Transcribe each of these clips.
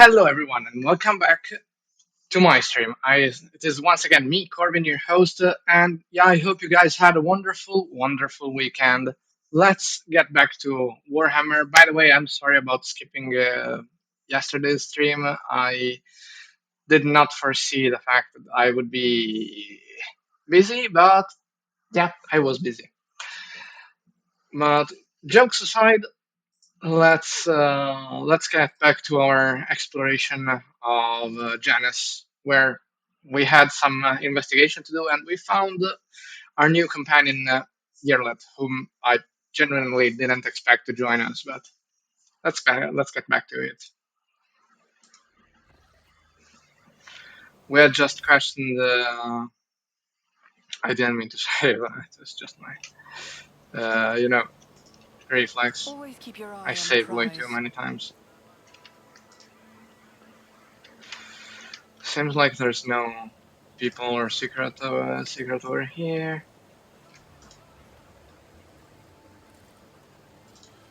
Hello, everyone, and welcome back to my stream. It is once again me, Corbin, your host, and yeah, I hope you guys had a wonderful, wonderful weekend. Let's get back to Warhammer. By the way, I'm sorry about skipping yesterday's stream. I did not foresee the fact that I would be busy, but yeah, I was busy. But jokes aside, let's get back to our exploration of Janus, where we had some investigation to do, and we found our new companion Yerlet, whom I genuinely didn't expect to join us. But let's get back to it. We had just questioned. I didn't mean to say that. It was just my, reflex. Always keep your I eye on the saved way too prize. many times. Seems like there's no people or secret over here.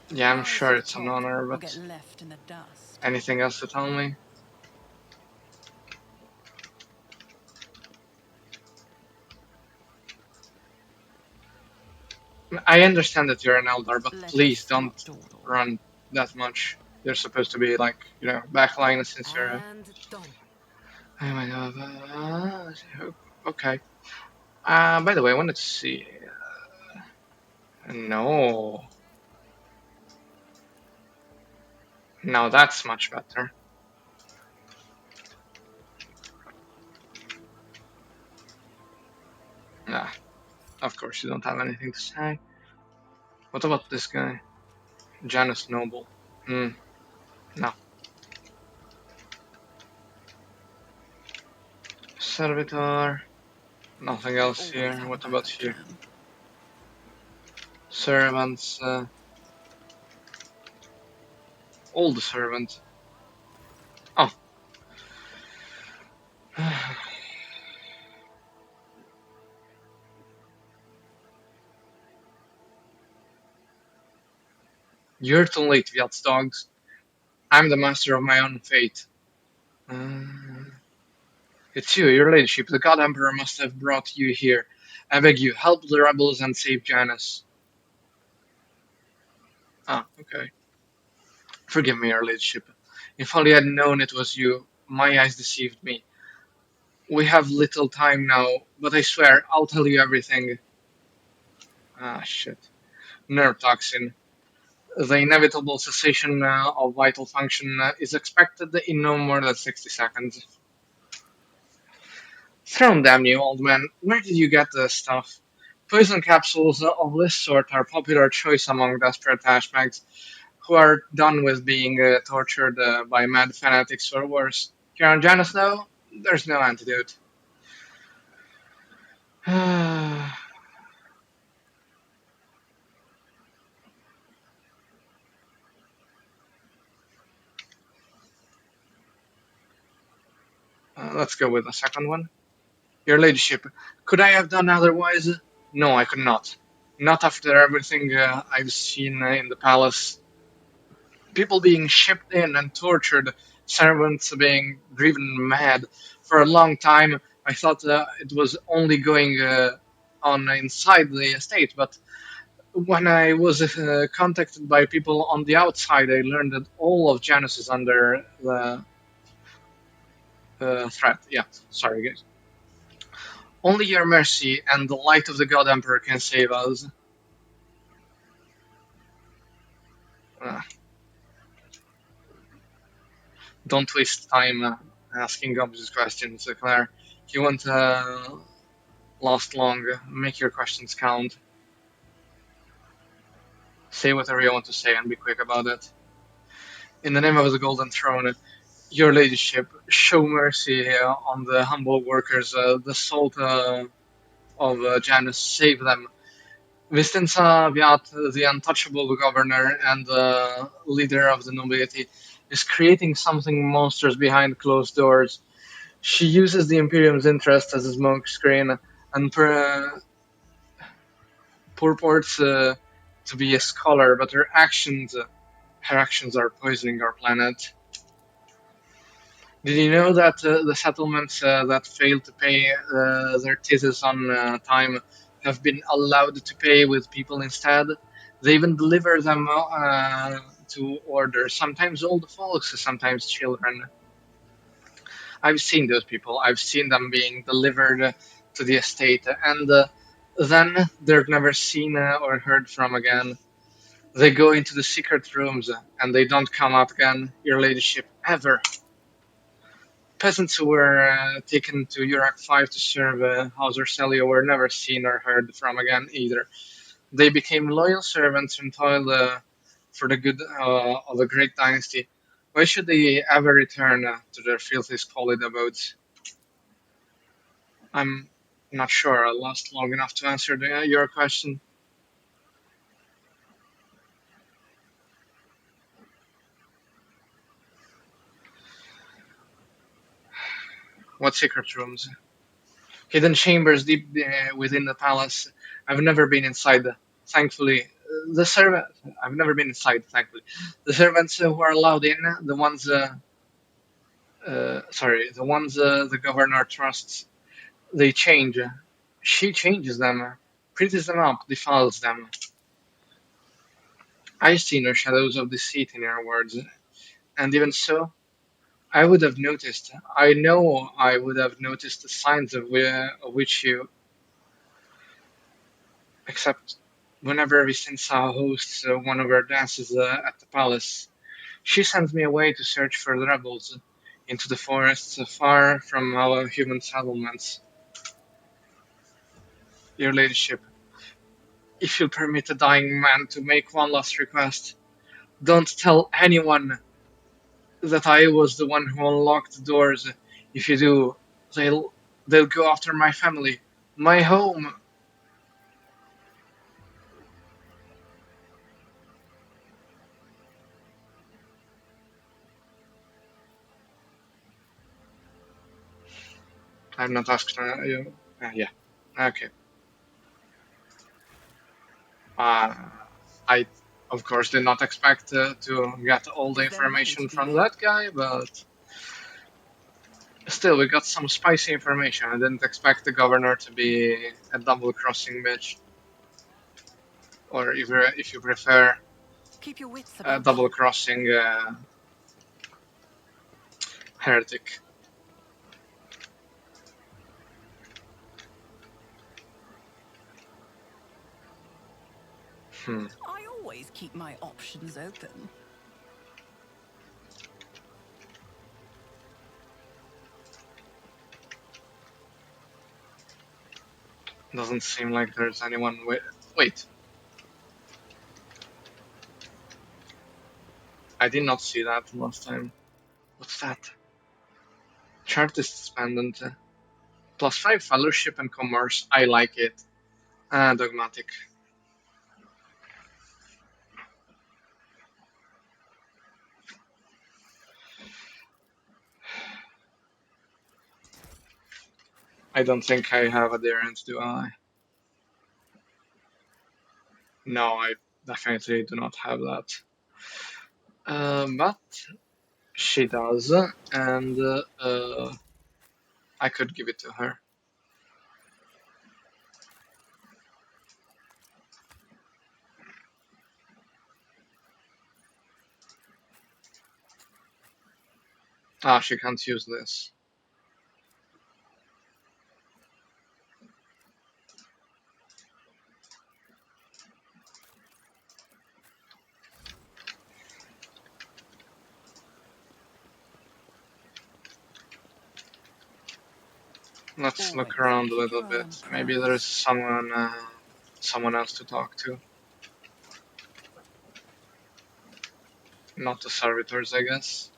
Yeah, I'm Rise sure to the it's an top honor, or but get left in the dust. anything else to tell me? I understand that you're an Eldar, but Let please us don't not dawdle. run that much. You're supposed to be like, backline since you're. And done. Oh my god. Okay. By the way, I wanted to see. No. Now that's much better. Nah, of course you don't have anything to say. What about this guy? Janus Noble. Hmm, no. Servitor. Nothing I else always here. have a What about backup here? plan. Servants. Old servant. Oh. You're too late, Vyats dogs. I'm the master of my own fate. Uh, it's you, your ladyship. The God Emperor must have brought you here. I beg you, help the rebels and save Janus. Ah, okay. Forgive me, your ladyship. If only I'd known it was you, my eyes deceived me. We have little time now, but I swear I'll tell you everything. Ah, shit. Nerve toxin. The inevitable cessation of vital function is expected in no more than 60 seconds. Thrown damn you, old man. Where did you get this stuff? Poison capsules of this sort are popular choice among desperate hashmags who are done with being tortured by mad fanatics or worse. Here on Janus, though, there's no antidote. Let's go with the second one. Your ladyship, could I have done otherwise? No, I could not. Not after everything I've seen in the palace. People being shipped in and tortured, servants being driven mad. For a long time, I thought it was only going on inside the estate, but when I was contacted by people on the outside, I learned that all of Janus is under the threat. Yeah, sorry, guys. Only your mercy and the light of the God Emperor can save us. Uh, don't waste time asking obvious questions, Claire. You won't last long. Make your questions count. Say whatever you want to say and be quick about it. In the name of the Golden Throne, your ladyship, show mercy on the humble workers. The salt of Janus, save them. Vistinsa Vyat, the untouchable governor and the leader of the nobility, is creating something monstrous behind closed doors. She uses the Imperium's interest as a smokescreen and purports to be a scholar, but her actions are poisoning our planet. Did you know that the settlements that failed to pay their taxes on time have been allowed to pay with people instead? They even deliver them to order, sometimes old folks, sometimes children. I've seen those people. I've seen them being delivered to the estate, and then they're never seen or heard from again. They go into the secret rooms and they don't come out again, Your Ladyship, ever. Peasants who were taken to Urak 5 to serve House Orselio were never seen or heard from again either. They became loyal servants and toiled for the good of a great dynasty. Why should they ever return to their filthy, squalid abodes? I'm not sure. I lost long enough to answer your question. What secret rooms? Hidden chambers deep within the palace. I've never been inside. Thankfully, the servant. I've never been inside. Thankfully, the servants who are allowed in, the ones. Sorry, the ones the governor trusts. They change. She changes them, pretties them up, defiles them. I see no shadows of deceit in your words, and even so, I would have noticed. I know I would have noticed the signs of which you, except whenever Vicenza hosts one of her dances at the palace, she sends me away to search for the rebels into the forests far from our human settlements. Your ladyship, if you'll permit a dying man to make one last request, don't tell anyone that I was the one who unlocked the doors. If you do, they'll they'll go after my family, my home. I'm not asking you. Yeah. Okay. Uh, I, of course, did not expect to get all the Is there money information to be from made? that guy, but still, we got some spicy information. I didn't expect the governor to be a double crossing bitch, or if you prefer, Keep your wits a about double you. crossing heretic. Hmm. I always keep my options open. Doesn't seem like there's anyone. Wait, I did not see that last time. What's that? Chartist pendant. +5 fellowship and commerce. I like it. Dogmatic. I don't think I have adherence, do I? No, I definitely do not have that. But she does, and I could give it to her. Ah, she can't use this. Let's look Always around a keep little your eye bit. on the Maybe there's prize. someone else to talk to. Not the servitors, I guess.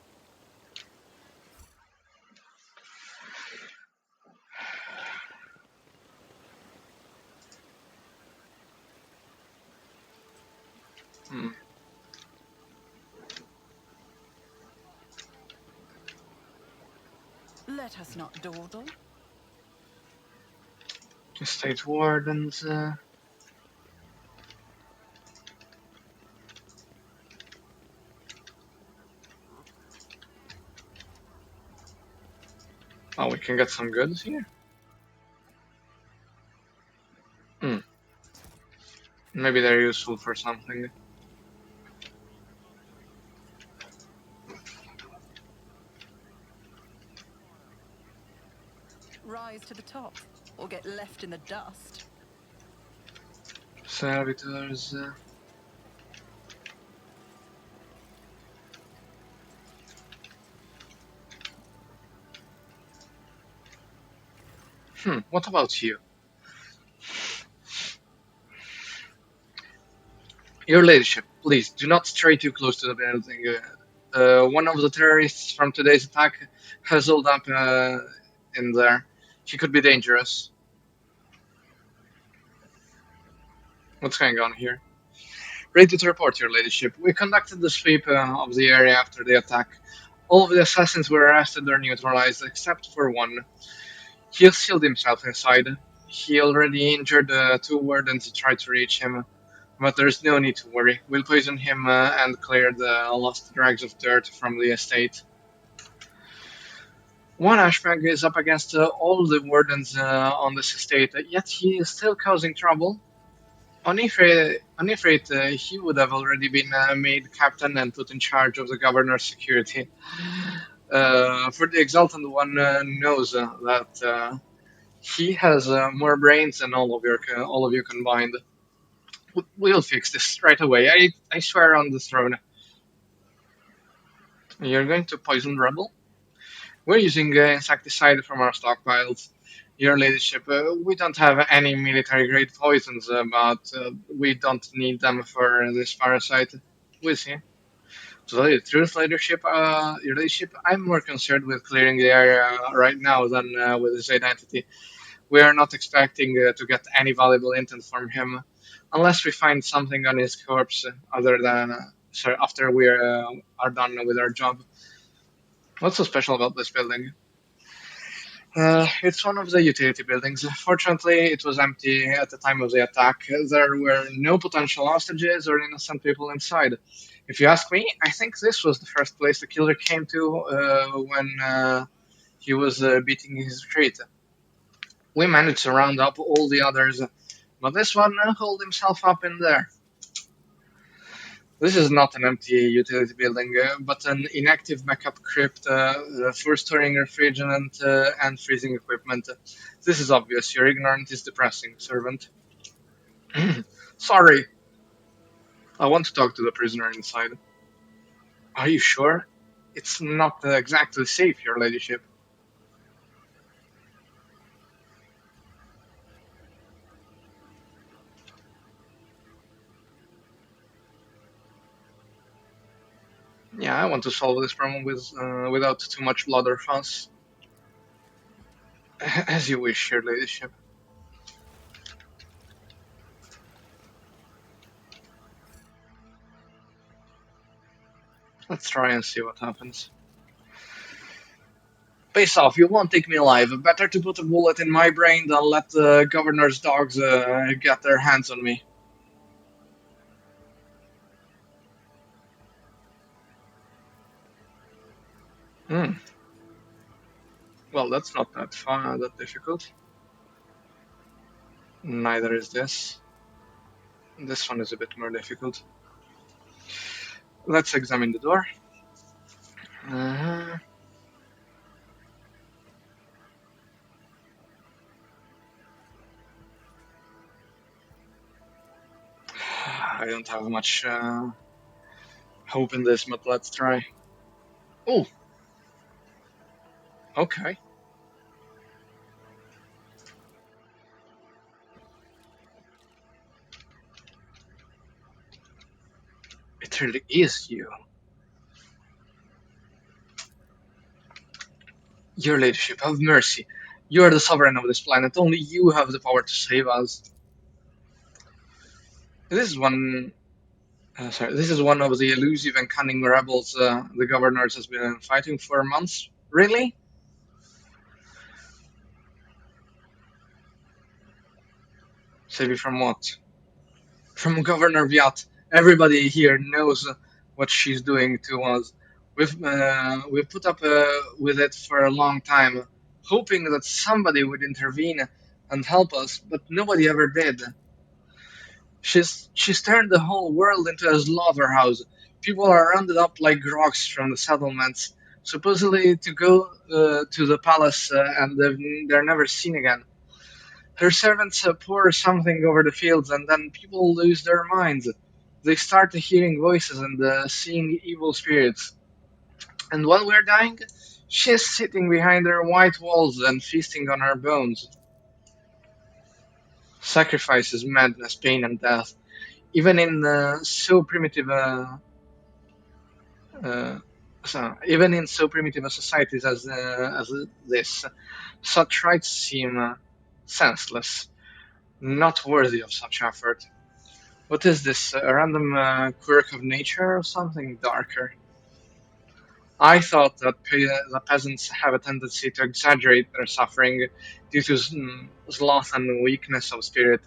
Hmm. Let us not dawdle. Estate wardens. Oh, we can get some goods here. Hmm. Maybe they're useful for something. Rise to the top, or get left in the dust. Servitors. What about you? Your ladyship, please do not stray too close to the building. One of the terrorists from today's attack has holed up in there. He could be dangerous. What's going on here? Ready to report, your ladyship. We conducted the sweep of the area after the attack. All of the assassins were arrested or neutralized, except for one. He sealed himself inside. He already injured two wardens who tried to reach him, but there's no need to worry. We'll poison him and clear the last dregs of dirt from the estate. One ashbag is up against all the wardens on this estate, yet he is still causing trouble. On Ifrit, he would have already been made captain and put in charge of the governor's security. For the exultant one knows that he has more brains than all of you combined. We'll fix this right away. I swear on the throne. You're going to poison Rebel? We're using insecticide from our stockpiles. Your ladyship, we don't have any military-grade poisons, but we don't need them for this parasite. We'll see. To tell you the truth, your ladyship, I'm more concerned with clearing the area right now than with his identity. We are not expecting to get any valuable intel from him, unless we find something on his corpse other than sorry, after we are done with our job. What's so special about this building? It's one of the utility buildings. Fortunately, it was empty at the time of the attack. There were no potential hostages or innocent people inside. If you ask me, I think this was the first place the killer came to when he was beating his retreat. We managed to round up all the others, but this one holed himself up in there. This is not an empty utility building, but an inactive backup crypt for storing refrigerant and freezing equipment. This is obvious. Your ignorance is depressing, servant. Sorry, I want to talk to the prisoner inside. Are you sure? It's not exactly safe, your ladyship. Yeah, I want to solve this problem without too much blood or fuss. As you wish, your ladyship. Let's try and see what happens. Face off, you won't take me alive. Better to put a bullet in my brain than let the governor's dogs get their hands on me. Hmm. Well, that's not that fun, that difficult. Neither is this. This one is a bit more difficult. Let's examine the door. Uh-huh. I don't have much hope in this, but let's try. Oh, okay. It really is you. Your ladyship, have mercy. You are the sovereign of this planet. Only you have the power to save us. This is one this is one of the elusive and cunning rebels the governors has been fighting for months. Really? Save you from what? From Governor Viat. Everybody here knows what she's doing to us. We've put up with it for a long time. hoping that somebody would intervene and help us, but nobody ever did. She's turned the whole world into a slaughterhouse. People are rounded up like rocks from the settlements, supposedly to go to the palace, and they're never seen again. Her servants pour something over the fields, and then people lose their minds. They start hearing voices and seeing evil spirits. And while we're dying, she's sitting behind her white walls and feasting on our bones. Sacrifice is madness, pain, and death. Even in so primitive Uh, even in so primitive a societies as this, such rites seem senseless, not worthy of such effort. What is this, a random quirk of nature or something darker? I thought that the peasants have a tendency to exaggerate their suffering due to sloth and weakness of spirit,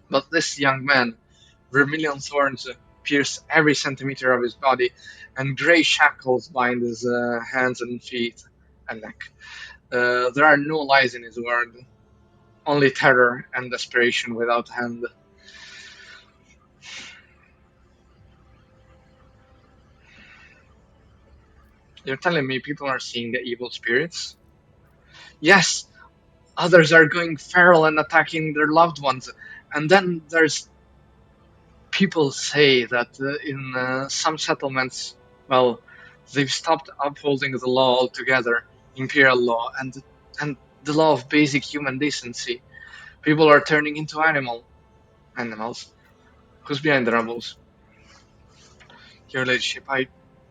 but this young man, vermilion thorns pierce every centimeter of his body, and grey shackles bind his hands and feet and neck. There are no lies in his word, only terror and desperation without end. You're telling me people are seeing the evil spirits? Yes, others are going feral and attacking their loved ones. And then there's people say that in some settlements, well, they've stopped upholding the law altogether, imperial law, and the law of basic human decency. People are turning into animals. Who's behind the rebels? Your ladyship, I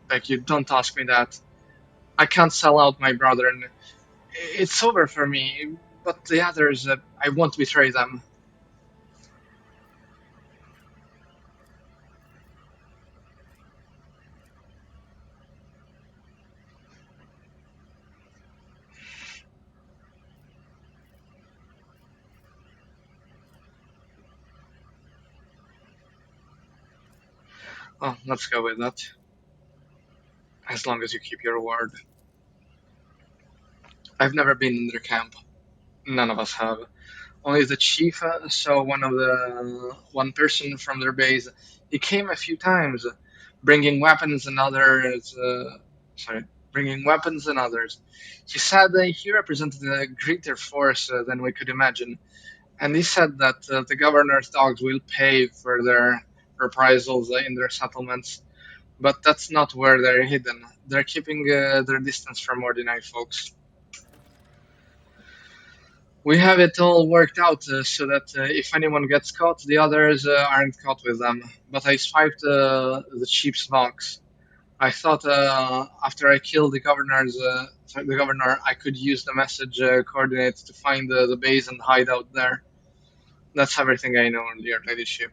beg you, don't ask me that. I can't sell out my brother, and it's over for me. But the others, I won't betray them. Oh, let's go with that. As long as you keep your word. I've never been in their camp. None of us have. Only the chief saw one person from their base. He came a few times, bringing weapons and others. Sorry, bringing weapons and others. He said he represented a greater force than we could imagine, and he said that the governor's dogs will pay for their reprisals in their settlements. But that's not where they're hidden. They're keeping their distance from ordinary folks. We have it all worked out so that if anyone gets caught, the others aren't caught with them. But I swiped the chief's box. I thought after I killed the governor, I could use the message coordinates to find the base and hide out there. That's everything I know, Your Ladyship.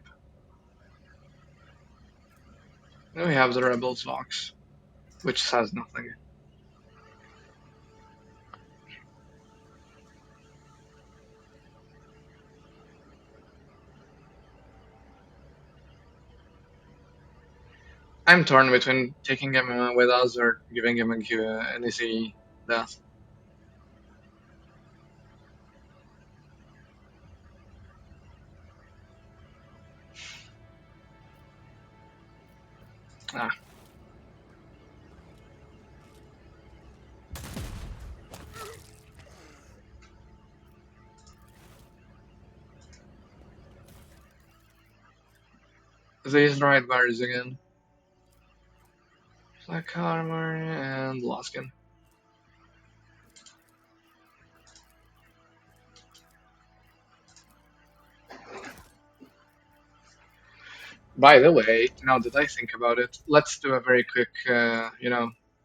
Then we have the rebels' box, which says nothing. I'm torn between taking him with us or giving him an easy death. Ah, these right bars again. Black armor and Laskin. By the way, now that I think about it, let's do a very quick,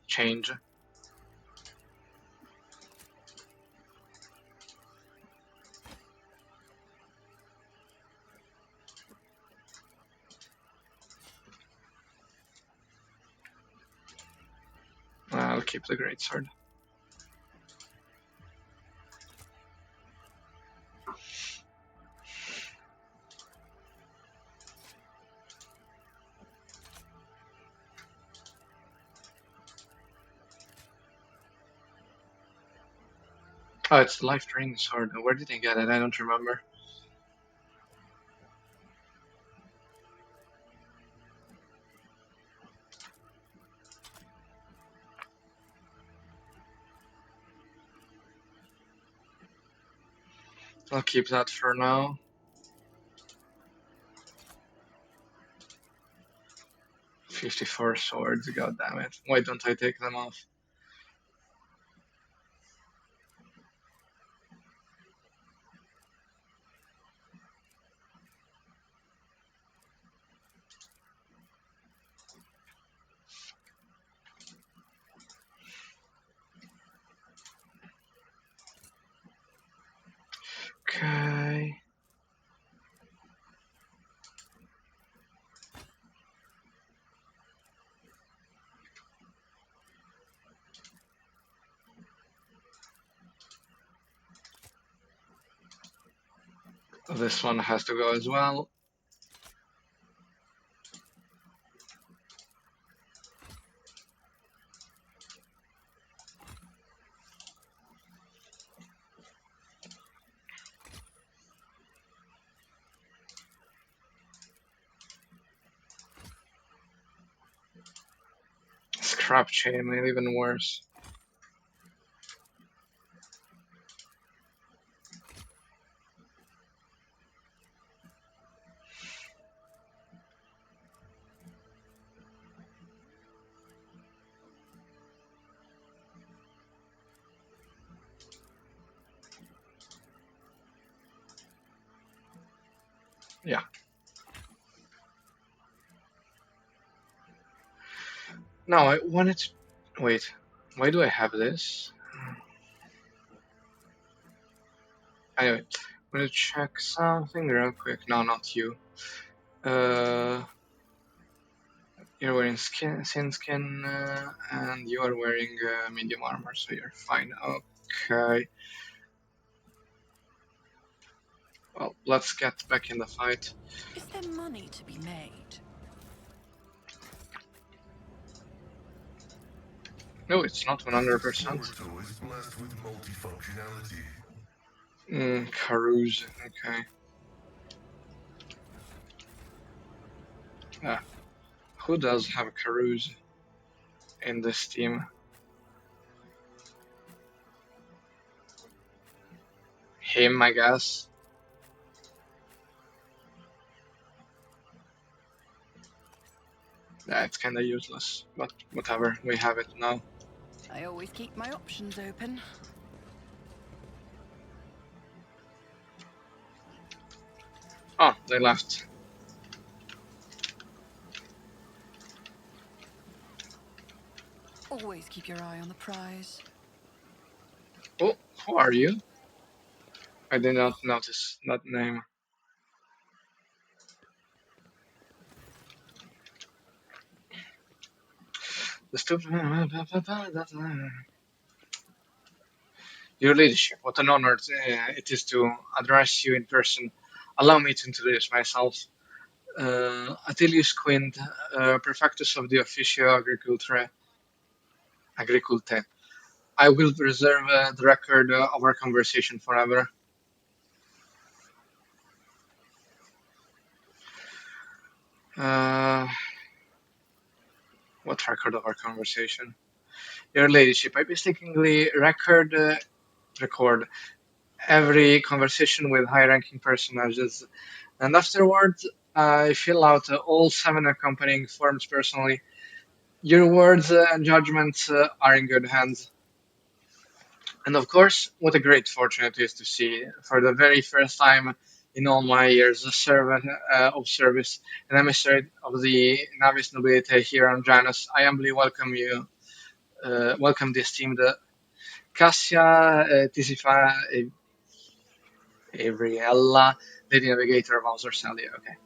change. I'll keep the greatsword. Oh, it's the life draining sword. Where did I get it? I don't remember. I'll keep that for now. 54 swords, god damn it. Why don't I take them off? Okay. This one has to go as well. Scrap chain, even worse. Yeah. Now I wanted to. Wait. Why do I have this? Anyway, I'm gonna check something real quick. No, not you. Uh, you're wearing thin skin, and you are wearing medium armor, so you're fine. Okay. Well, let's get back in the fight. Is there money to be made? No, it's not This 100%. sword toe is blessed with multifunctionality. Carouse. Okay. Ah, who does have a carouse in this team? Him, I guess. Yeah, it's kinda useless, but whatever, we have it now. I always keep my options open. Oh, they left. Always keep your eye on the prize. Oh, who are you? I did not notice that name. The stupid. Your leadership, what an honor it is to address you in person. Allow me to introduce myself. Atilius Quint, Prefectus of the Officio Agriculte. I will preserve the record of our conversation forever. Uh, what record of our conversation? Your ladyship, I painstakingly record every conversation with high-ranking personages, and afterwards I fill out all 7 accompanying forms personally. Your words and judgments are in good hands. And of course, what a great fortune it is to see, for the very first time in all my years of service, an emissary of the Navis nobility here on Janus. I humbly welcome the esteemed Cassia Tisifa Avriella, Lady Navigator of Ausersalia. Okay.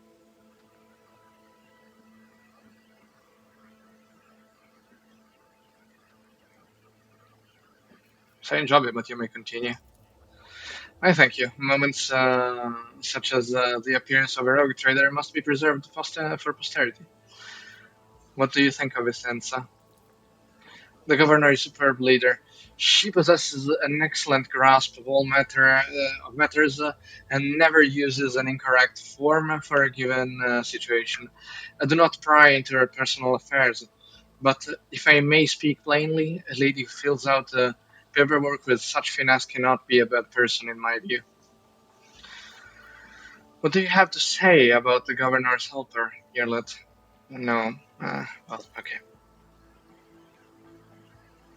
So I enjoy it, but you may continue. I thank you. Moments such as the appearance of a rogue trader must be preserved for posterity. What do you think of Essenza? The governor is a superb leader. She possesses an excellent grasp of all matters and never uses an incorrect form for a given situation. I do not pry into her personal affairs, but if I may speak plainly, a lady who fills out paperwork with such finesse cannot be a bad person in my view. What do you have to say about the governor's helper, Yarlet? No. Well, okay.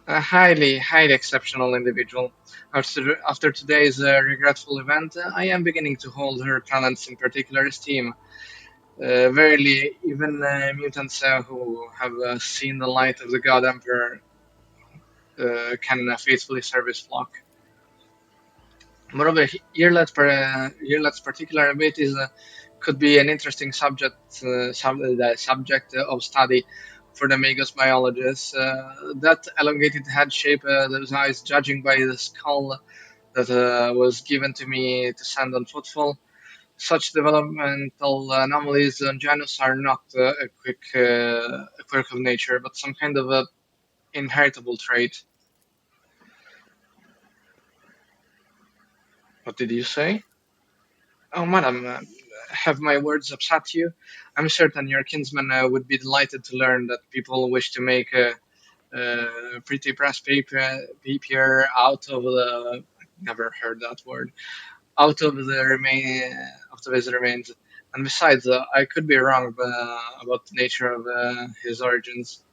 A highly exceptional individual. After today's regretful event, I am beginning to hold her talents in particular esteem. Verily, even mutants who have seen the light of the God Emperor can faithfully serve his flock. Moreover, Yearlet's particular abilities could be an interesting subject of study for the Magos biologists. That elongated head shape, those eyes, judging by the skull that was given to me to send on footfall. Such developmental anomalies in Janus are not a quirk of nature, but some kind of a inheritable trait. What did you say? Oh, madam, have my words upset you? I'm certain your kinsman would be delighted to learn that people wish to make a pretty press paper out of the. Never heard that word. Out of the remain of his remains. And besides, I could be wrong about the nature of his origins.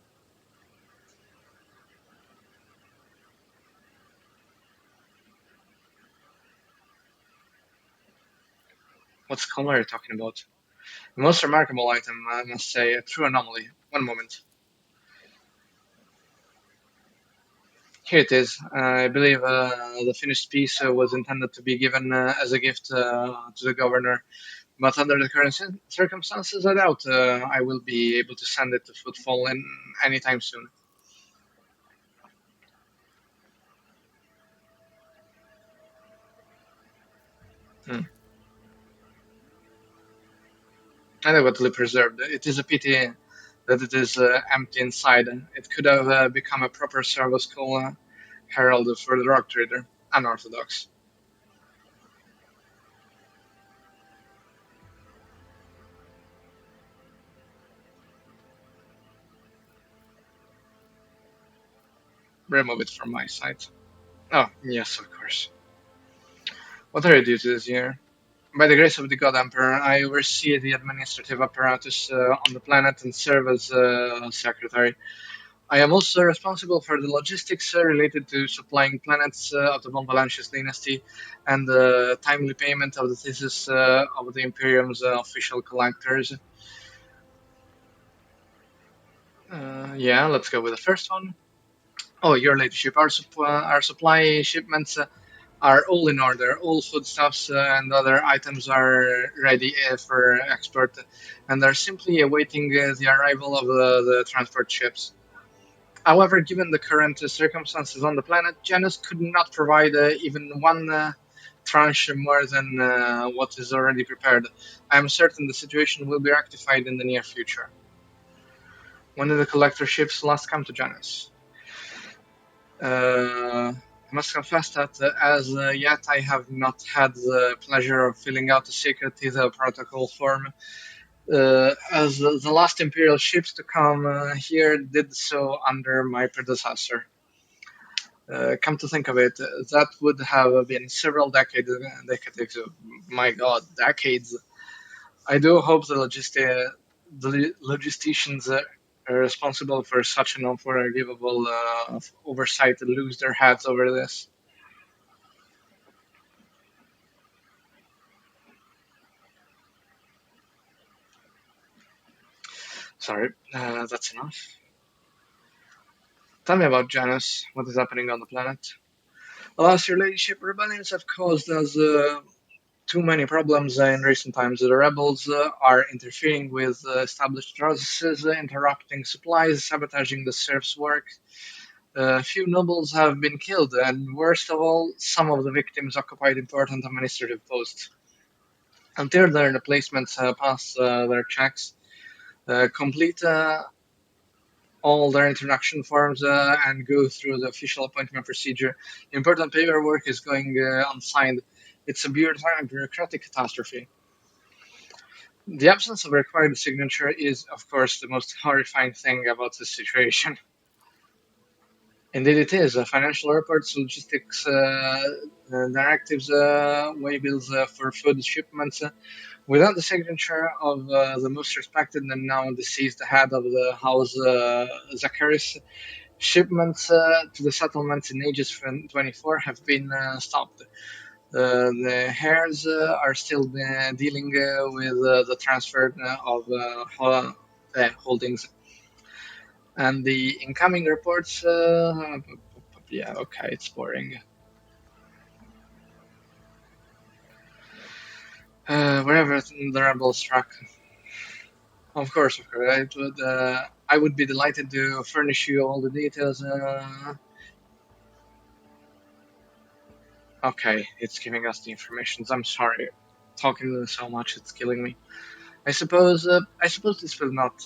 What skull are you talking about? The most remarkable item, I must say, a true anomaly. One moment. Here it is. I believe the finished piece was intended to be given as a gift to the governor, but under the current circumstances, I doubt I will be able to send it to Footfall in anytime soon. Hmm. Adequately preserved. It is a pity that it is empty inside. It could have become a proper service call herald for the rock trader, unorthodox. Remove it from my sight. Oh, yes, of course. What are your duties here? By the grace of the God Emperor, I oversee the administrative apparatus on the planet and serve as secretary. I am also responsible for the logistics related to supplying planets of the Von Valancius dynasty and the timely payment of the thesis of the Imperium's official collectors. Yeah, let's go with the first one. Oh, your ladyship, our supply shipments are all in order. All foodstuffs and other items are ready for export and are simply awaiting the arrival of the transport ships. However, given the current circumstances on the planet, Janus could not provide even one tranche more than what is already prepared. I am certain the situation will be rectified in the near future. When did the collector ships last come to Janus? I must confess that as yet I have not had the pleasure of filling out the secret Tether protocol form, as the last Imperial ships to come here did so under my predecessor. Come to think of it, that would have been several decades, my god, decades. I do hope the logisticians responsible for such an unforgivable oversight lose their heads over this. Sorry, that's enough. Tell me about Janus. What is happening on the planet? Alas, your ladyship, rebellions have caused us too many problems in recent times. The rebels are interfering with established processes, interrupting supplies, sabotaging the serfs' work. Few nobles have been killed, and worst of all, some of the victims occupied important administrative posts. Until their replacements pass their checks, complete all their introduction forms and go through the official appointment procedure. Important paperwork is going unsigned. It's a bureaucratic catastrophe. The absence of a required signature is, of course, the most horrifying thing about this situation. Indeed, it is. Financial reports, logistics directives, waybills for food shipments. Without the signature of the most respected and now deceased head of the house, Zacharis, shipments to the settlements in Aegis 24 have been stopped. The heirs are still dealing with the transfer of holdings. And the incoming reports, yeah, okay, it's boring. Wherever the rebels struck, of course, I would be delighted to furnish you all the details. Okay, it's giving us the information. I'm sorry, talking so much, it's killing me. I suppose this will not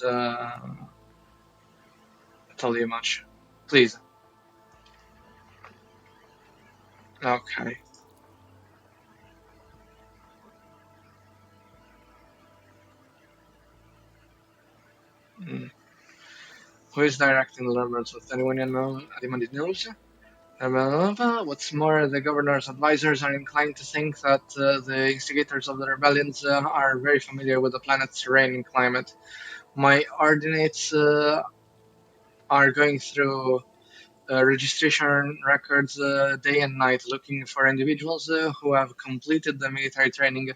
tell you much. Please. Okay. Mm. Who is directing the numbers? With anyone you know? Anyone knows? What's more, the governor's advisors are inclined to think that the instigators of the rebellions are very familiar with the planet's terrain and climate. My ordinates are going through registration records day and night looking for individuals who have completed the military training,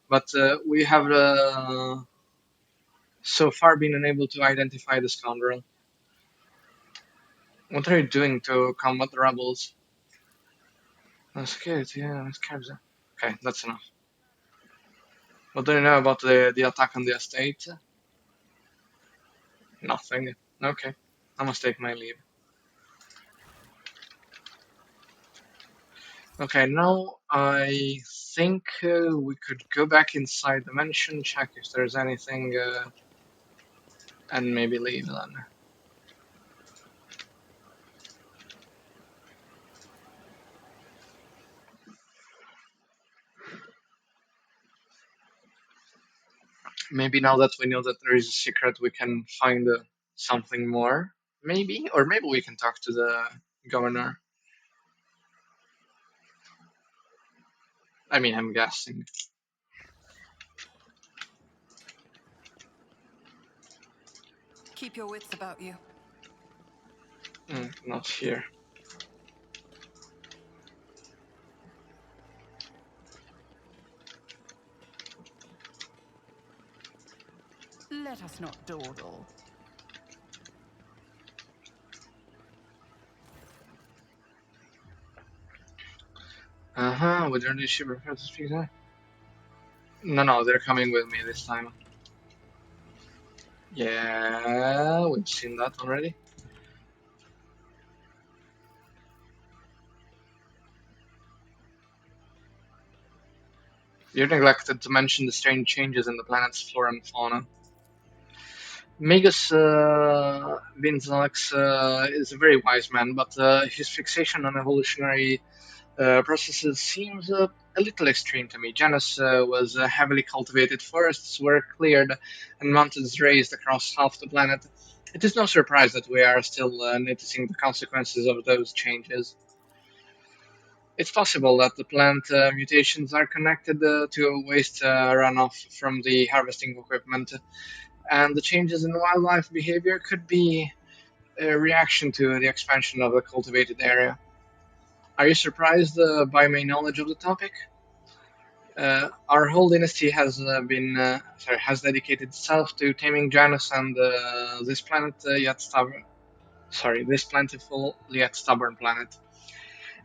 but we have so far been unable to identify the scoundrel. What are you doing to combat the rebels? That's good, yeah, that's good. Okay, that's enough. What do you know about the attack on the estate? Nothing. Okay, I must take my leave. Okay, now I think we could go back inside the mansion, check if there's anything, and maybe leave then. Maybe now that we know that there is a secret, we can find something more. Maybe, or maybe we can talk to the governor. I mean, I'm guessing. Keep your wits about you. Not here. Let us not dawdle. Would your leadership prefer to speak there? No, no, they're coming with me this time. Yeah, we've seen that already. You neglected to mention the strange changes in the planet's flora and fauna. Magus Vinzalax is a very wise man, but his fixation on evolutionary processes seems a little extreme to me. Janus was heavily cultivated, forests were cleared, and mountains raised across half the planet. It is no surprise that we are still noticing the consequences of those changes. It's possible that the plant mutations are connected to waste runoff from the harvesting equipment, and the changes in wildlife behavior could be a reaction to the expansion of the cultivated area. Are you surprised by my knowledge of the topic? Our whole dynasty has dedicated itself to taming Janus and this planet yet stubborn. Sorry, this plentiful yet stubborn planet.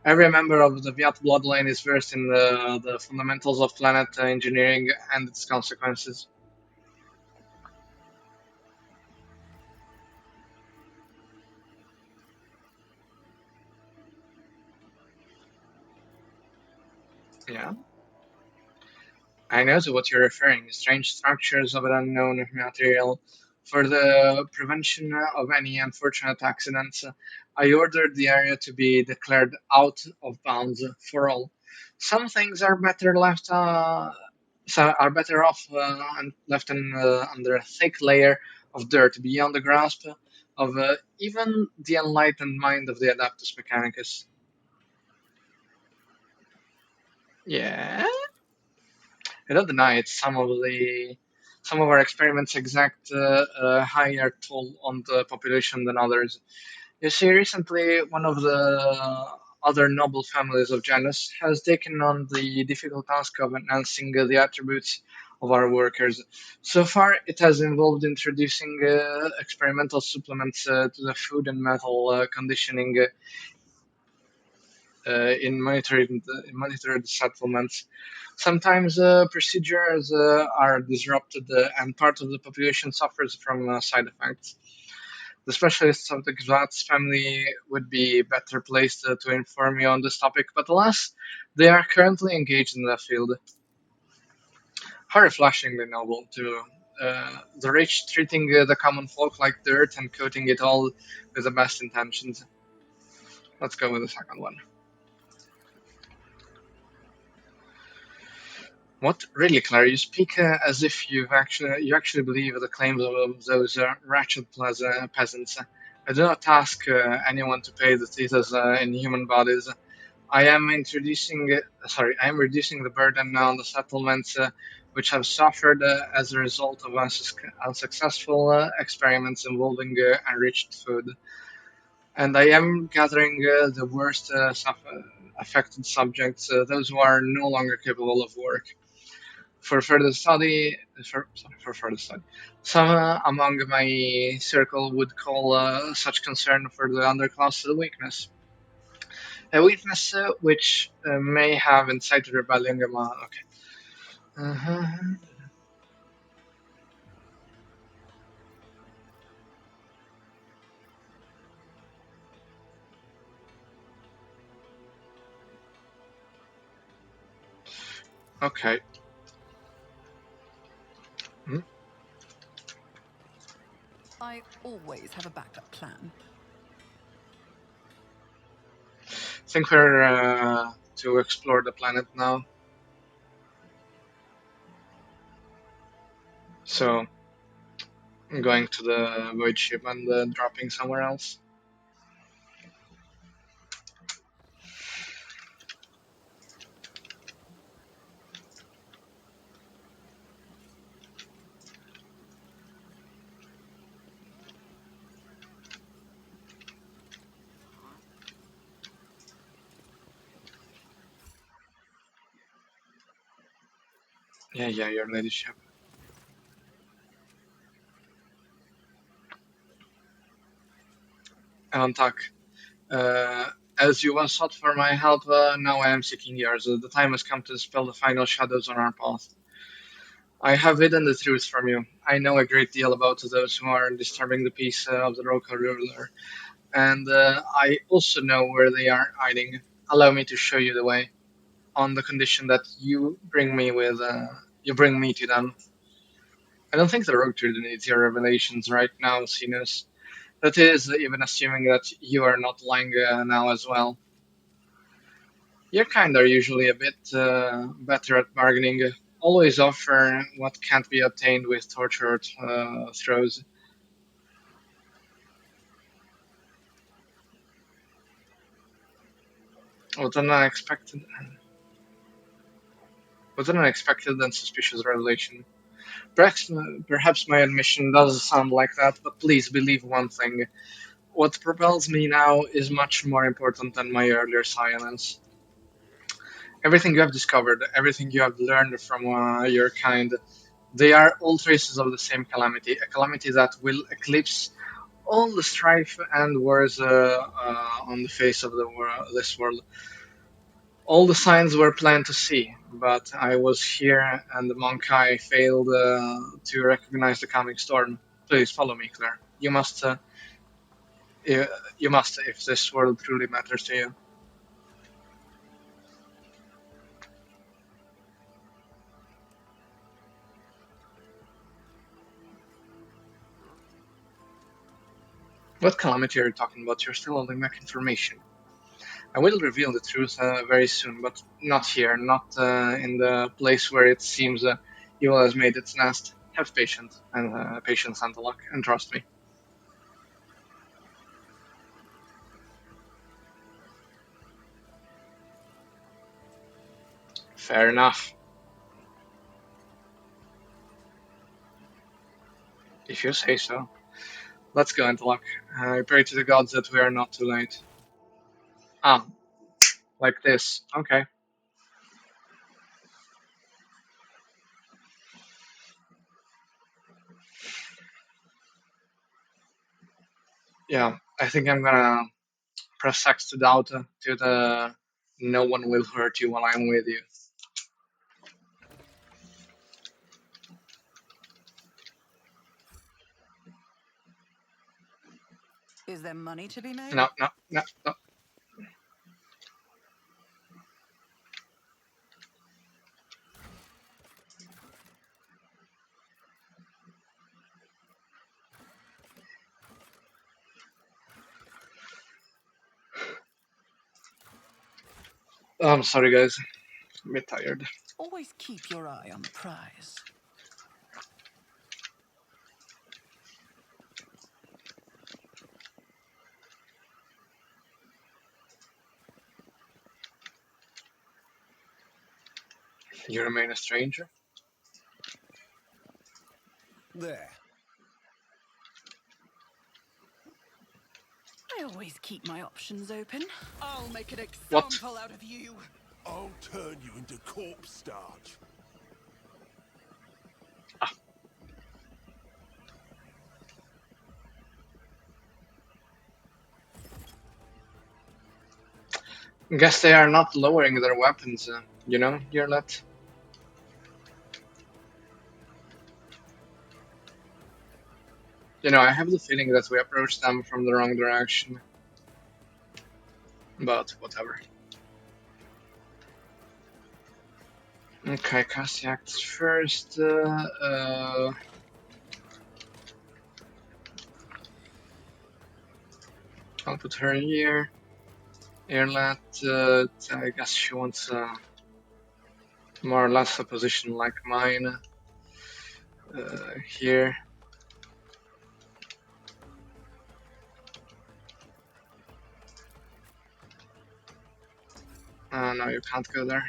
Every member of the Viat bloodline is versed in the fundamentals of planet engineering and its consequences. Yeah, I know to what you're referring. Strange structures of an unknown material. For the prevention of any unfortunate accidents, I ordered the area to be declared out of bounds for all. Some things are better left are better off and left under a thick layer of dirt beyond the grasp of even the enlightened mind of the Adeptus Mechanicus. Yeah, I don't deny it. Some of our experiments exact a higher toll on the population than others. You see, recently one of the other noble families of Janus has taken on the difficult task of enhancing the attributes of our workers. So far, it has involved introducing experimental supplements to the food and metal conditioning in monitored settlements. Sometimes procedures are disrupted and part of the population suffers from side effects. The specialists of the Gvatz family would be better placed to inform you on this topic, but alas, they are currently engaged in the field. How refreshingly noble, too. The rich treating the common folk like dirt and coating it all with the best intentions. Let's go with the second one. What really, Claire? You speak as if you actually believe the claims of those wretched peasants. I do not ask anyone to pay the thesis in human bodies. I am reducing the burden on the settlements which have suffered as a result of unsuccessful experiments involving enriched food. And I am gathering the worst affected subjects, those who are no longer capable of work. For further study, for further study, some among my circle would call such concern for the underclass a weakness. A weakness which may have incited rebellion among. Okay. Uh-huh. Okay. Hmm. I always have a backup plan. Think we're to explore the planet now. So I'm going to the void ship and dropping somewhere else. Yeah, yeah, your ladyship. Antak, uh, as you once sought for my help, now I am seeking yours. The time has come to dispel the final shadows on our path. I have hidden the truth from you. I know a great deal about those who are disturbing the peace of the local ruler, and I also know where they are hiding. Allow me to show you the way, on the condition that you bring me to them. I don't think the road to needs your revelations right now, Sinus. That is, even assuming that you are not lying now as well. Your kind are usually a bit better at bargaining. Always offer what can't be obtained with torture throws. What an unexpected, what an unexpected and suspicious revelation. Perhaps my admission does sound like that, but please believe one thing. What propels me now is much more important than my earlier silence. Everything you have discovered, everything you have learned from your kind, they are all traces of the same calamity, a calamity that will eclipse all the strife and wars on the face of this world. All the signs were planned to see, but I was here and the Monkai failed to recognize the coming storm. Please follow me, Claire. You, you must, if this world truly matters to you. What calamity are you talking about? You're still holding back information. I will reveal the truth very soon, but not here, not in the place where it seems evil has made its nest. Have patience and luck, and trust me. Fair enough. If you say so. Let's go, Interlock. I pray to the gods that we are not too late. Ah, like this. Okay. Yeah, I think I'm gonna press X to doubt to the no one will hurt you while I'm with you. Is there money to be made? No, no, no, no. I'm sorry, guys. I'm a bit tired. Always keep your eye on the prize. You remain a stranger? There. I always keep my options open. I'll make an What? example out of you. I'll turn you into corpse starch. Ah, guess they are not lowering their weapons, you know, Yearlet? You know, I have the feeling that we approached them from the wrong direction. But whatever. Okay, Cassie acts first. I'll put her here. Airlet, I guess she wants more or less a position like mine. Here. No, you can't go there.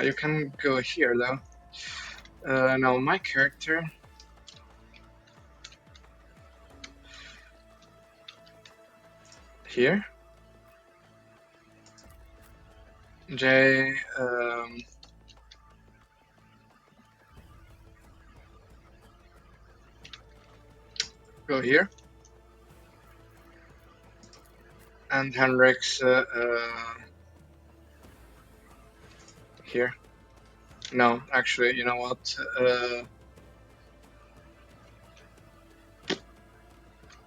You can go here though. Now my character. Here. J. Go here. And Henrik's here. No, actually, you know what?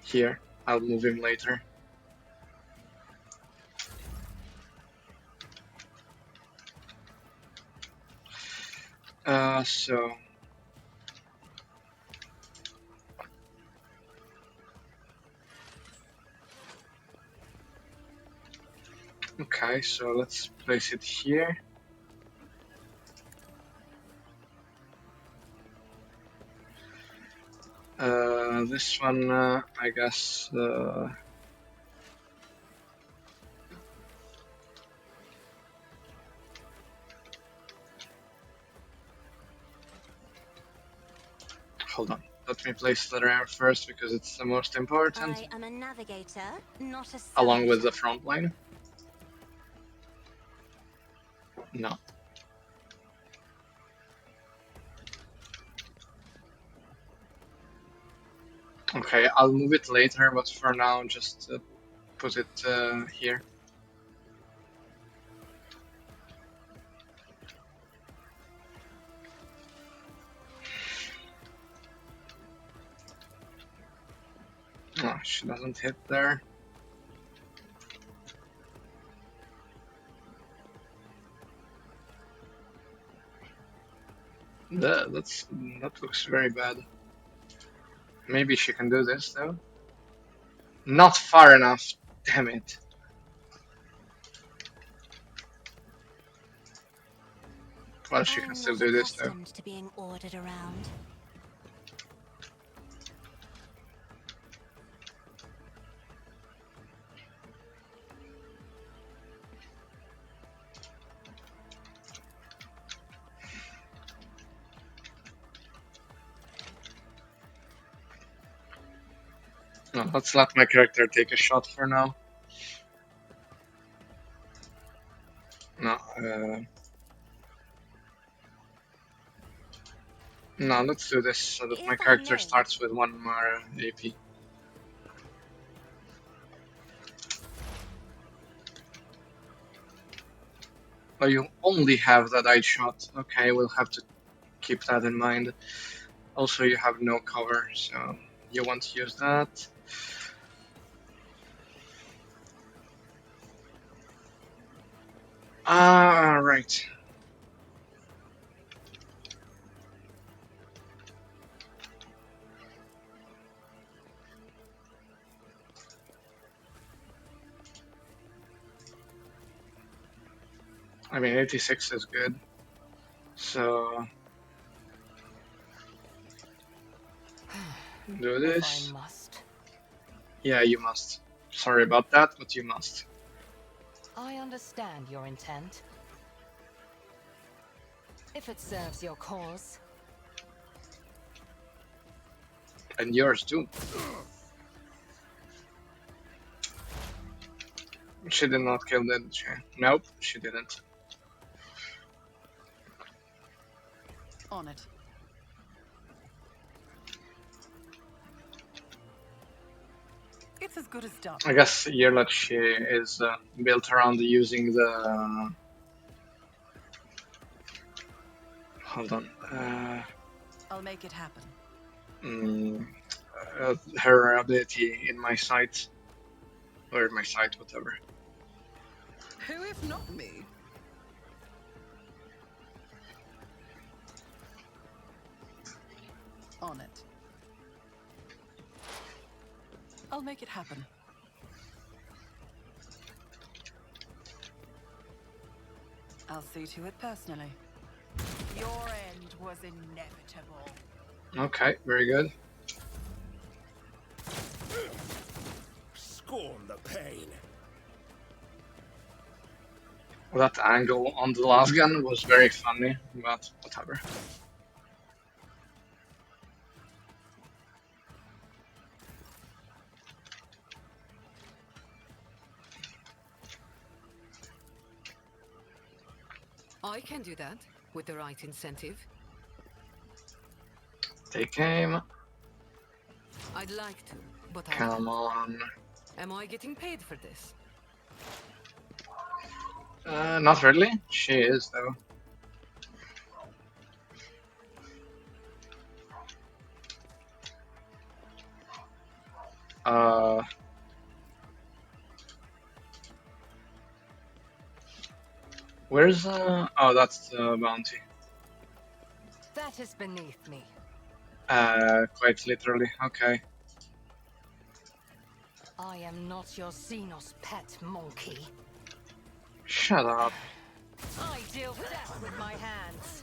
Here. I'll move him later. So. Okay, so let's place it here. This one, I guess. Hold on. Let me place the rear first because it's the most important. I am a navigator, not a Along with the soldier. front line. No. Okay, I'll move it later, but for now, just put it here. Oh, she doesn't hit there. That looks very bad. Maybe she can do this though. Not far enough. Damn it. Well, she can I'm still not do this though. accustomed to being ordered around. No, let's let my character take a shot for now. No, no, let's do this so that my If I character may, starts with one more AP. Oh, you only have that eye shot. Okay, we'll have to keep that in mind. Also, you have no cover, so you want to use that. Ah, right. I mean, 86 is good. So, do If this. I must. Yeah, you must. Sorry about that, but you must. I understand your intent. If it serves your cause. And yours too. She did not kill, did she? Nope, she didn't. On it. It's as good as done. I guess Yerlachi is built around using the. Hold on. I'll make it happen. Mm, her ability in my sight. Or my sight, whatever. Who if not me? On it. I'll make it happen. I'll see to it personally. Your end was inevitable. Okay, very good. Scorn the pain. That angle on the last gun was very funny, but whatever. I can do that with the right incentive. Take aim. I'd like to, but I Come can't. on. Am I getting paid for this? Not really. She is, though. Where's oh, that's the bounty. That is beneath me. Quite literally. Okay. I am not your Xenos pet monkey. Shut up. I deal death with my hands.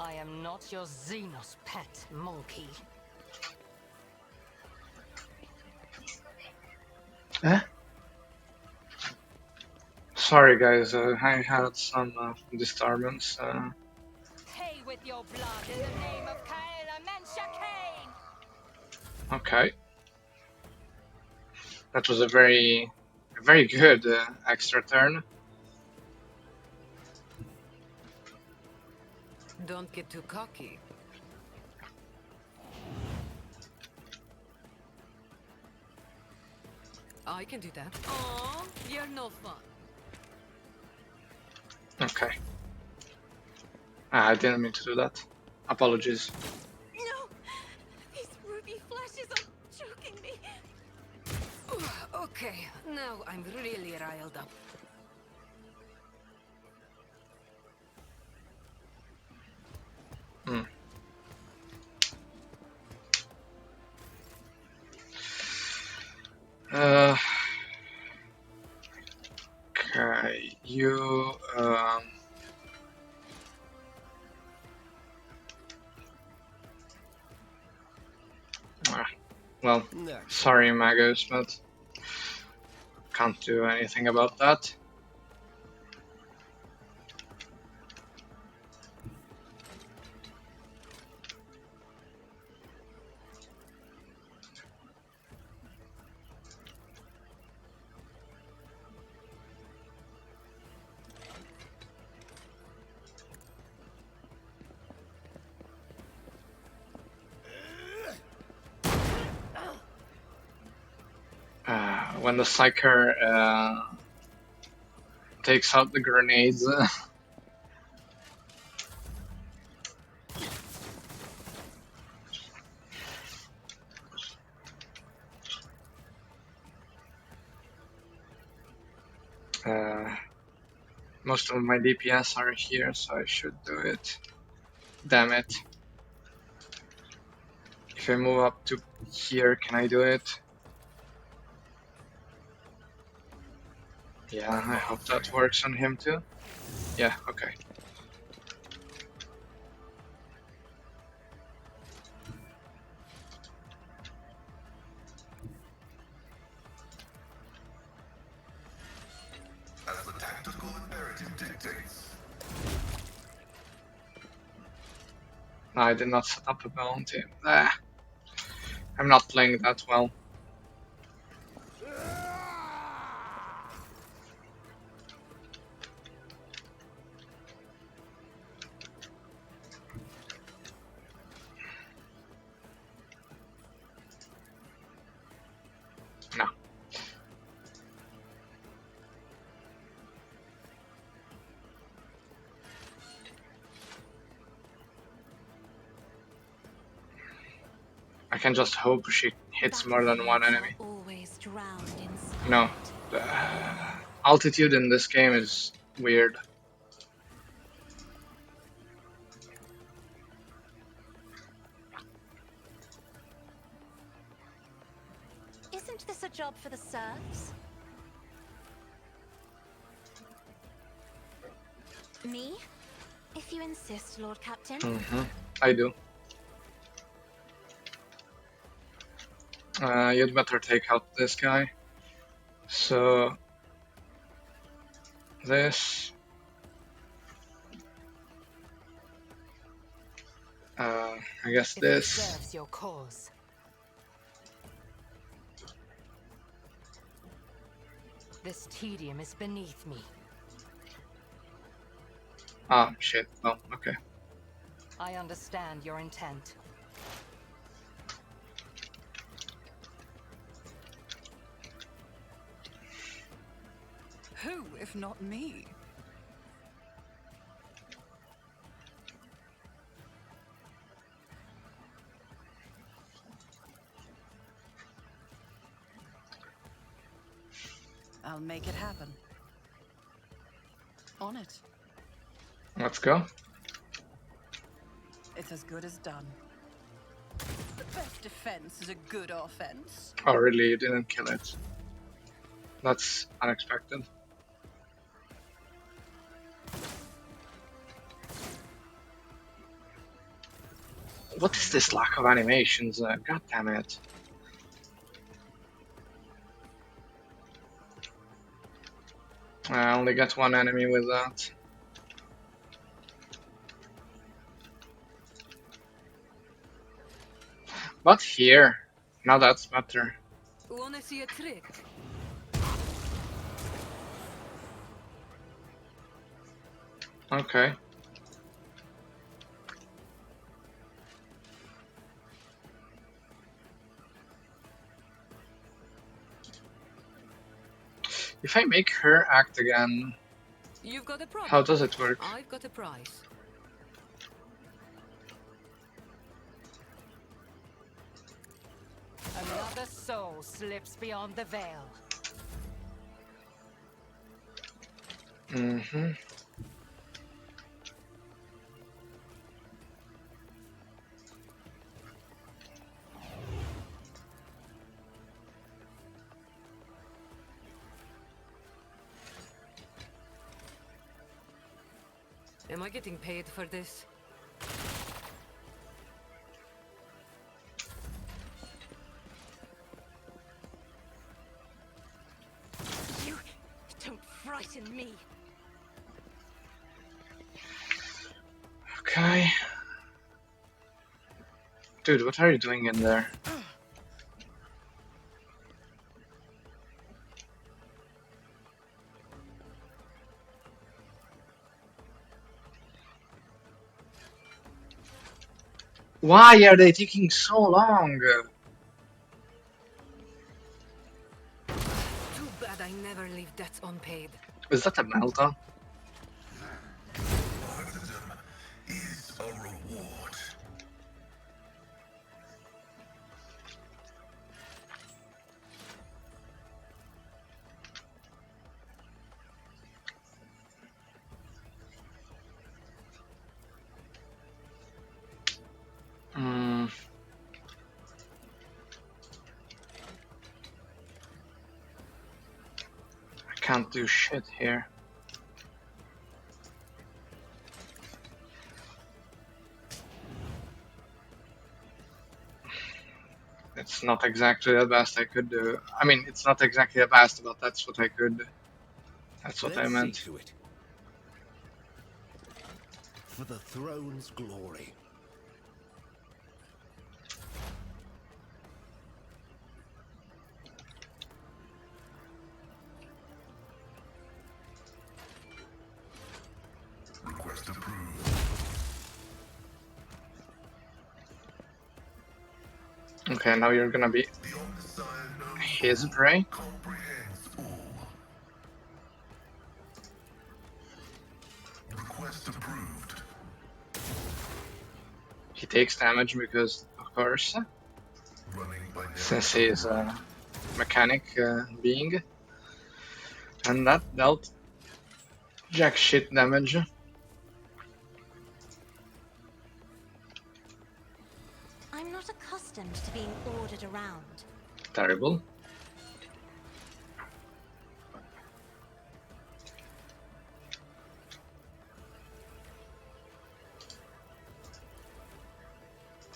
I am not your Xenos pet monkey. Eh? Sorry, guys. I had some disturbance. Pay with your blood in the name of Kaela Mensha Kane! Okay. That was a very good extra turn. Don't get too cocky. I can do that. Aw, you're no fun. Okay. I didn't mean to do that. Apologies. No! These ruby flashes are choking me. Okay, now I'm really riled up. Hmm. Uh, okay, you. Well, Naturally. sorry, Magos, but can't do anything about that. When the Psyker takes out the grenades. Most of my DPS are here, so I should do it. Damn it. If I move up to here, can I do it? Yeah, I hope that works on him too. Yeah, okay. As the tactical imperative dictates. I did not set up a bounty. I'm not playing that well. No. I can just hope she hits more than one Battlefields enemy. are always drowned in spite. No. Altitude in this game is weird. Isn't this a job for the serfs? Me? If you insist, Lord Captain. I do. You'd better take out this guy. So this. I guess If it this. serves your cause. This tedium is beneath me. Ah, shit. Oh, okay. I understand your intent. Who, if not me? I'll make it happen. On it. Let's go. It's as good as done. The best defense is a good offense. Oh, really? You didn't kill it? That's unexpected. What is this lack of animations? God damn it. I only got one enemy with that. But here. Now that's better. Wanna see a trick? Okay. If I make her act again, You've got a problem. how does it work? I've got a prize. Another soul slips beyond the veil. Mm-hmm. Am I getting paid for this? You don't frighten me. Okay. Dude, what are you doing in there? Why are they taking so long? Too bad I never leave debts unpaid. Is that a meltdown? Martyrdom is a reward. Hmm. I can't do shit here. It's not exactly the best I could do. I mean, it's not exactly the best, but that's what I could do. That's what I Let's see meant. to it. For the throne's glory. Request approved. Okay, now you're gonna be The Omnissiah knows his all, prey. comprehends all. Request approved. He takes damage because, of course, Running by since nature he is a mechanic being, and that dealt jack shit damage. I'm not accustomed to being ordered around. Terrible.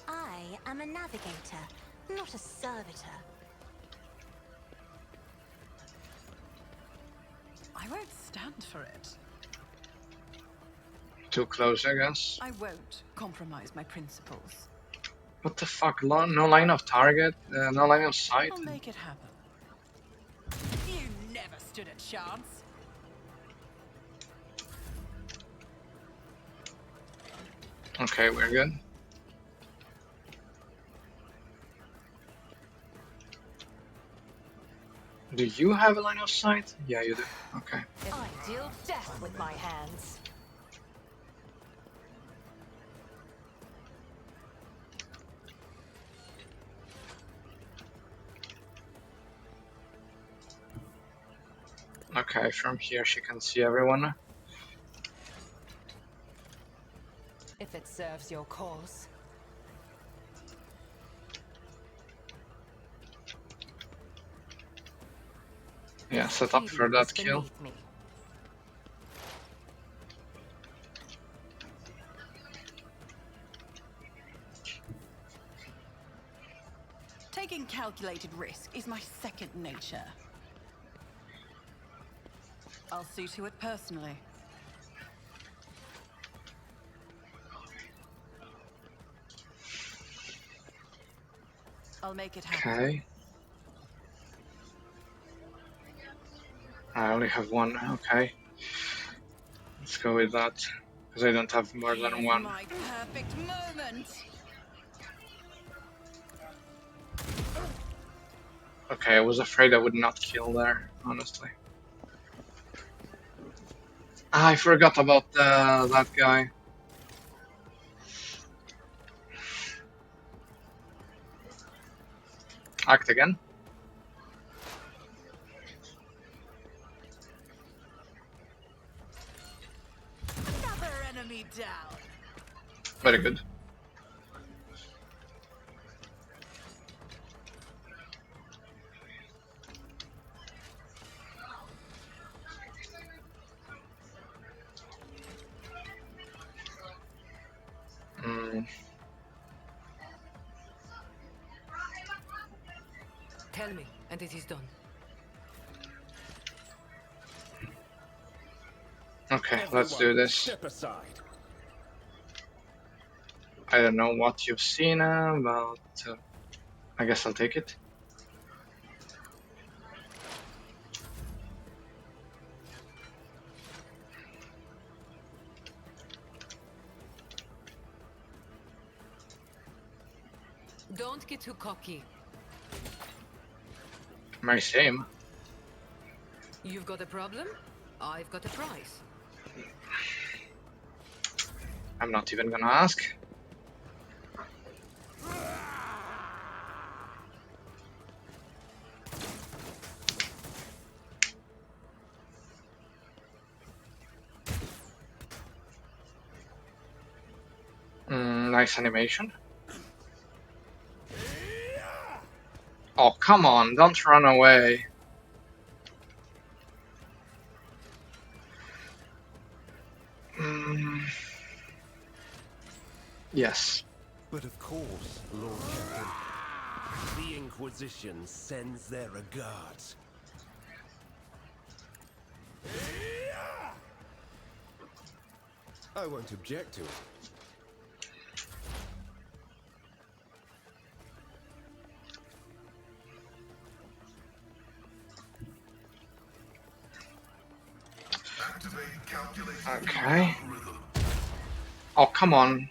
I am a navigator, not a servitor. I won't stand for it. Too close, I guess. I won't compromise my principles. What the fuck? No line of target? No line of sight? I'll make it happen. You never stood a chance. Okay, we're good. Do you have a line of sight? Yeah, you do. Okay. I deal death with my hands. Okay, from here she can see everyone. If it serves your cause. Yeah, set up for that kill. Me. Taking calculated risk is my second nature. I'll see to it personally. I'll make it happen. Okay. I only have one. Okay. Let's go with that. Because I don't have more than Here's one. my perfect moment. Okay, I was afraid I would not kill there, honestly. I forgot about that guy. Act again. me down. Very good. Mm, Tell me, and it is done. okay, let's Everyone, do this. step aside. I don't know what you've seen, but I guess I'll take it. Don't get too cocky. My same. You've got a problem? I've got a prize. I'm not even gonna ask. Nice animation. Oh, come on, don't run away. Mm, yes. But of course, Lord Captain. The Inquisition sends their regards. I won't object to it. Activate calculation Okay. algorithm. Oh, come on.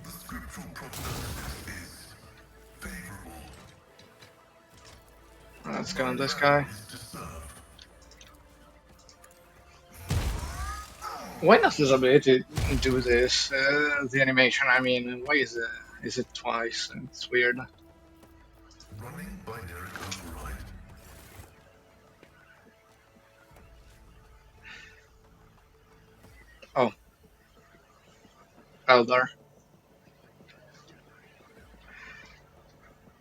The scriptural prognosis is favorable. Let's go on this My guy. vow is to serve. Why does this ability do this? The animation, I mean, why is it twice? It's weird. Running binary override. Oh, Eldar.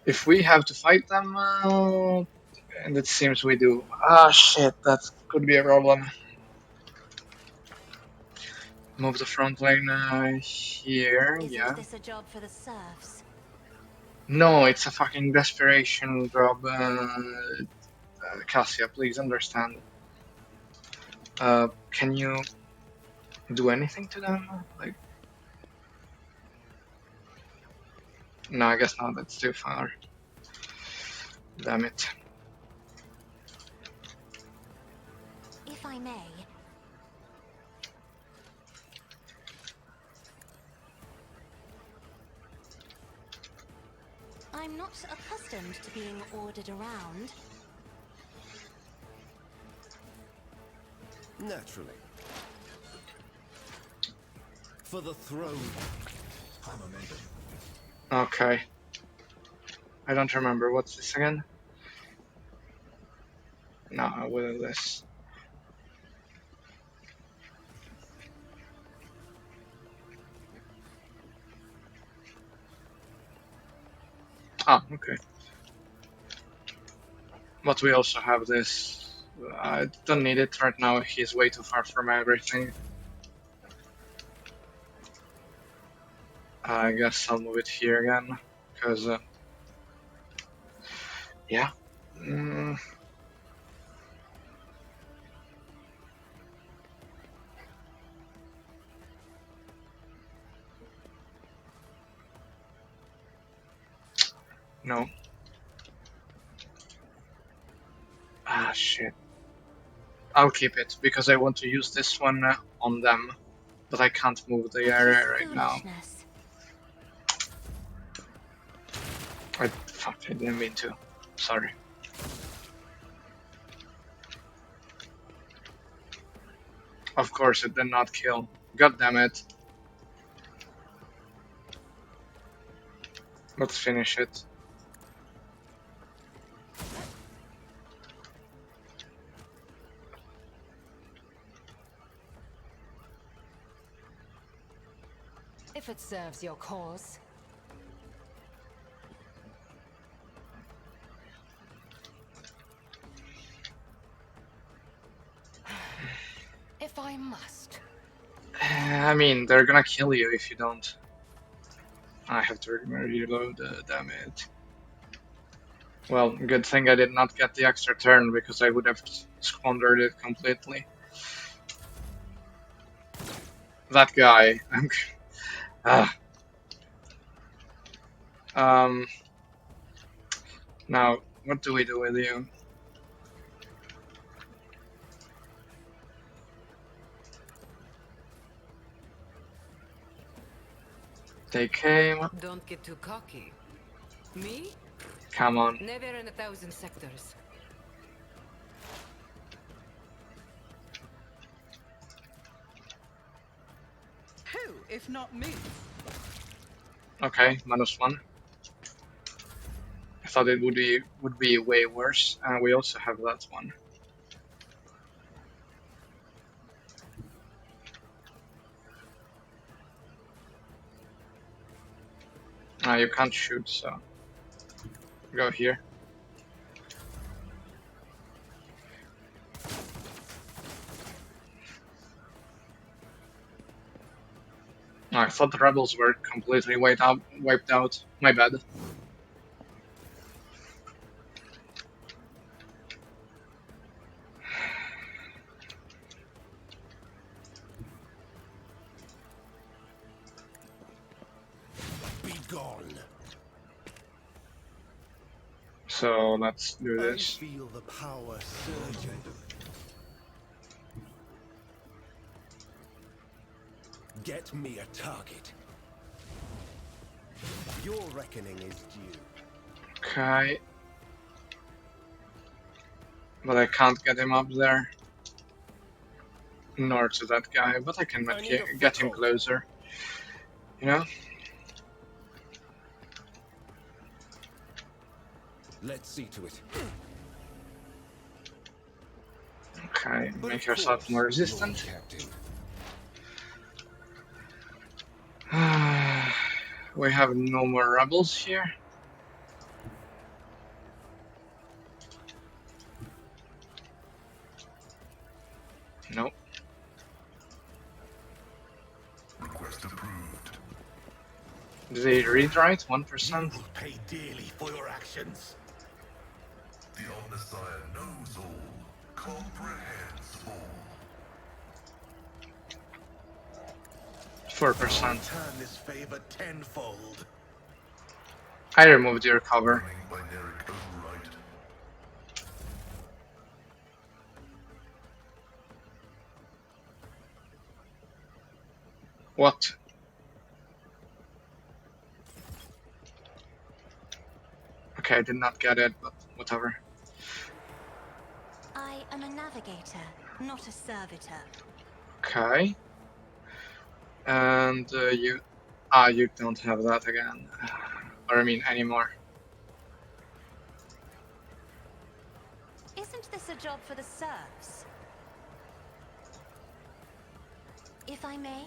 If we have to fight them, and it seems we do. Ah, shit, that could be a problem. Move the front line here, Isn't yeah. this a job for the serfs? No, it's a fucking desperation job. Cassia, please understand. Can you do anything to them? Like, no, I guess not. That's too far. Damn it. If I may, I'm not accustomed to being ordered around. Naturally. For the throne. Okay. I don't remember. What's this again? No, I will this. Ah, okay. But we also have this. I don't need it right now. He's way too far from everything. I guess I'll move it here again. Because, yeah. Mm, no. Ah, shit. I'll keep it, because I want to use this one on them. But I can't move the area right now. Foolishness. Fuck, I didn't mean to. Sorry. Of course it did not kill. God damn it. Let's finish it. If it serves your cause. If I must. I mean, they're gonna kill you if you don't. I have to reload, damn it. Well, good thing I did not get the extra turn, because I would have squandered it completely. That guy. Ah. Now, what do we do with you? They came. Don't get too cocky. Me? Come on. Never in 1,000 sectors. Who, if not me? Okay, -1. I thought it would be way worse. We also have that one. You can't shoot, so go here. I thought the rebels were completely wiped out. My bad. Be gone. So let's do I this. feel the power surging. Get me a target. Your reckoning is due. Okay. But I can't get him up there. Nor to that guy, but I can I need a get him foothold. closer. You know? Let's see to it. Okay, But make of yourself course, more Lord resistant. Captain. We have no more rebels here. Nope. Request approved. Did they read right? You 1%? will pay dearly for your actions. The Omnissiah knows all, comprehends all. 4%. Return this favor tenfold. I removed your cover. Running binaric override. What? Okay, I did not get it, but whatever. I am a navigator, not a servitor. Okay. And you... you don't have that again. Or I mean, anymore. Isn't this a job for the serfs? If I may?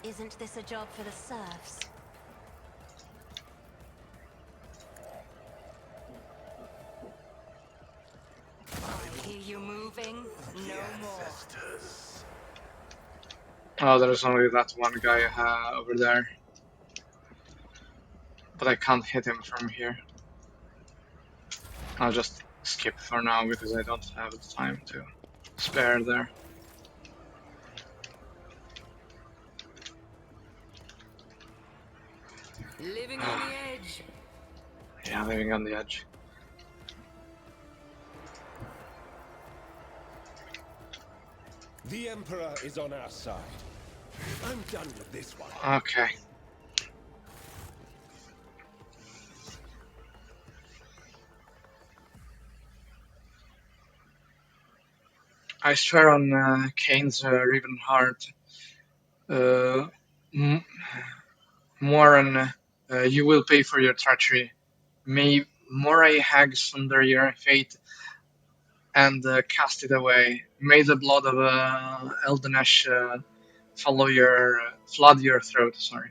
Isn't this a job for the serfs? I hear you moving. No more. Ancestors. Oh, there's only that one guy over there. But I can't hit him from here. I'll just skip for now because I don't have the time to spare there. Living on the edge. Yeah, living on the edge. The Emperor is on our side. I'm done with this one. Okay. I swear on Kane's Riven Heart, Moran, you will pay for your treachery. May Moray hags under your fate and cast it away. May the blood of Eldenesh flood your throat. Sorry.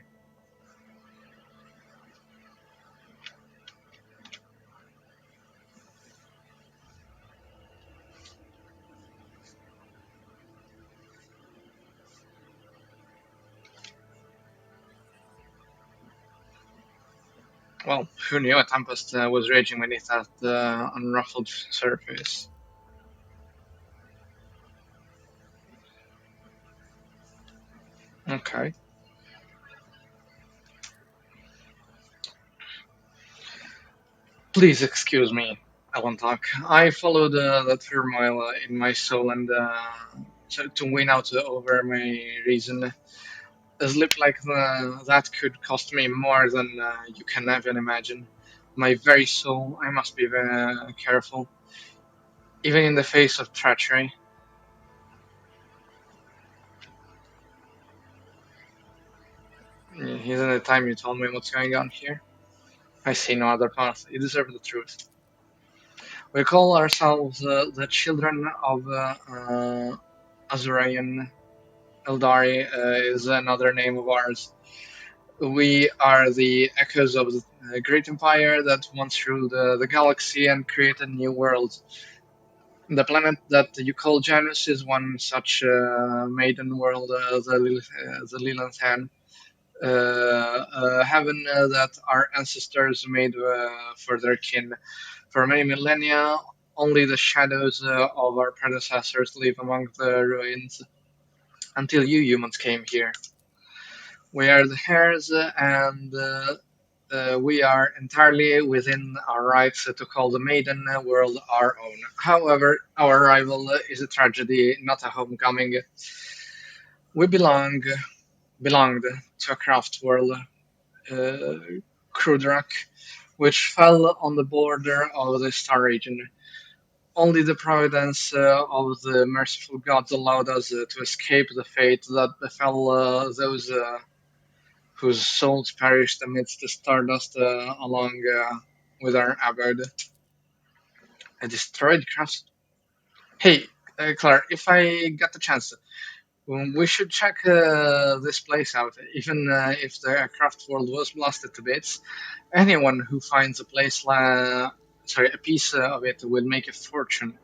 Well, who knew a tempest was raging beneath that unruffled surface? Okay. Please excuse me, Alantak. I followed the turmoil in my soul and to win out over my reason. A slip like that could cost me more than you can even imagine. My very soul, I must be very careful, even in the face of treachery. Isn't it time you told me what's going on here? I see no other path. You deserve the truth. We call ourselves the children of Azurayan. Eldari is another name of ours. We are the echoes of the great empire that once ruled the galaxy and created new worlds. The planet that you call Janus is one such maiden world, the Lilanthan, a heaven that our ancestors made for their kin. For many millennia, only the shadows of our predecessors live among the ruins until you humans came here. We are the heirs, and we are entirely within our rights to call the maiden world our own. However, our arrival is a tragedy, not a homecoming. We belonged to a craft world, uh, Krudrak, which fell on the border of the Star region. Only the providence of the merciful gods allowed us to escape the fate that befell those whose souls perished amidst the stardust along with our abode. A destroyed craft. Hey, Claire, if I get the chance, we should check this place out. Even if the craft world was blasted to bits, anyone who finds a piece of it will make a fortune.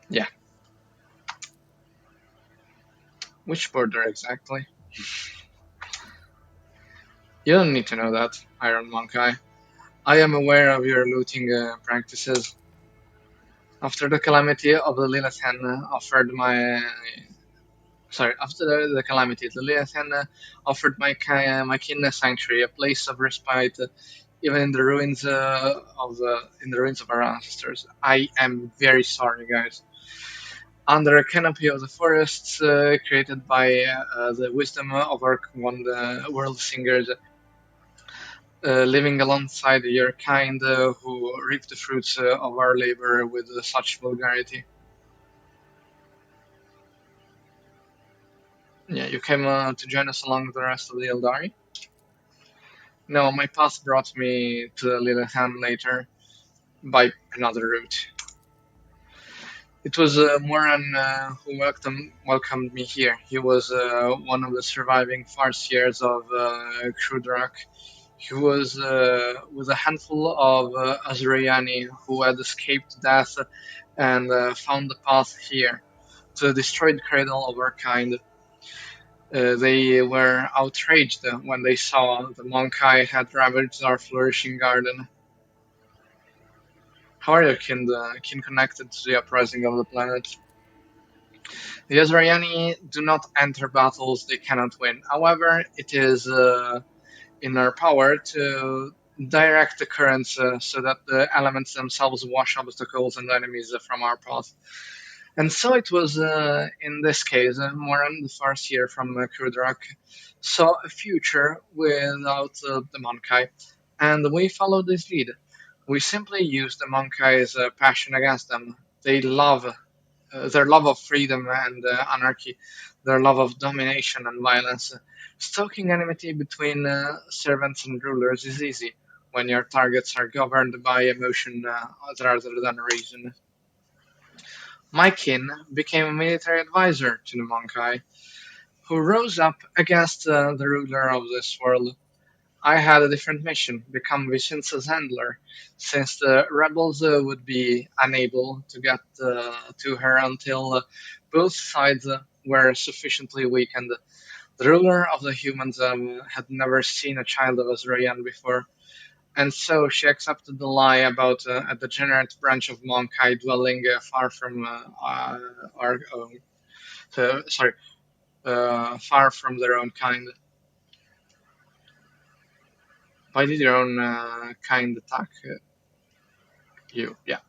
Yeah, which border exactly? You don't need to know that, Iron Monkey. I am aware of your looting practices. After the calamity of the Lilithan offered my after the calamity, the Lilithan offered my kin a sanctuary, a place of respite, even in the ruins in the ruins of our ancestors. I am very sorry, guys. Under a canopy of the forests created by the wisdom of our one world singers, living alongside your kind who reap the fruits of our labor with such vulgarity. Yeah, you came to join us along with the rest of the Eldari? No, my path brought me to Lillehan later by another route. It was Moran who welcomed me here. He was one of the surviving Farseers of Krudrak. He was with a handful of Azrayani who had escaped death and found the path here to the destroyed cradle of our kind. They were outraged when they saw the Monkai had ravaged our flourishing garden. How are your kin connected to the uprising of the planet? The Azrayani do not enter battles they cannot win. However, it is in our power to direct the currents so that the elements themselves wash obstacles and enemies from our path. And so it was in this case, Moran, the Farseer from Krudrak, saw a future without the Monkai, and we followed this lead. We simply used the Monkai's passion against them. They love their love of freedom and anarchy, their love of domination and violence. Stoking enmity between servants and rulers is easy when your targets are governed by emotion rather than reason. My kin became a military advisor to the Monkai, who rose up against the ruler of this world. I had a different mission, become Vicenza's handler, since the rebels would be unable to get to her until both sides were sufficiently weakened. The ruler of the humans had never seen a child of Azrayan before, and so she accepted the lie about a degenerate branch of Monkai dwelling far from our own. Sorry, far from their own kind. Why did your own kind attack you? Yeah,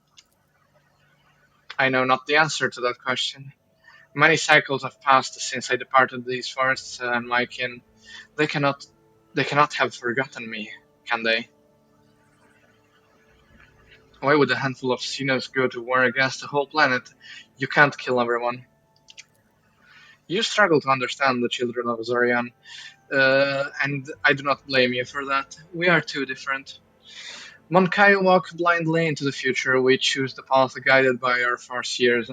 I know not the answer to that question. Many cycles have passed since I departed these forests, and my kin, they cannot, they cannot have forgotten me, can they? Why would a handful of Xenos go to war against the whole planet? You can't kill everyone. You struggle to understand the children of Zorian, and I do not blame you for that. We are too different. Monkai walk blindly into the future. We choose the path guided by our Farseers.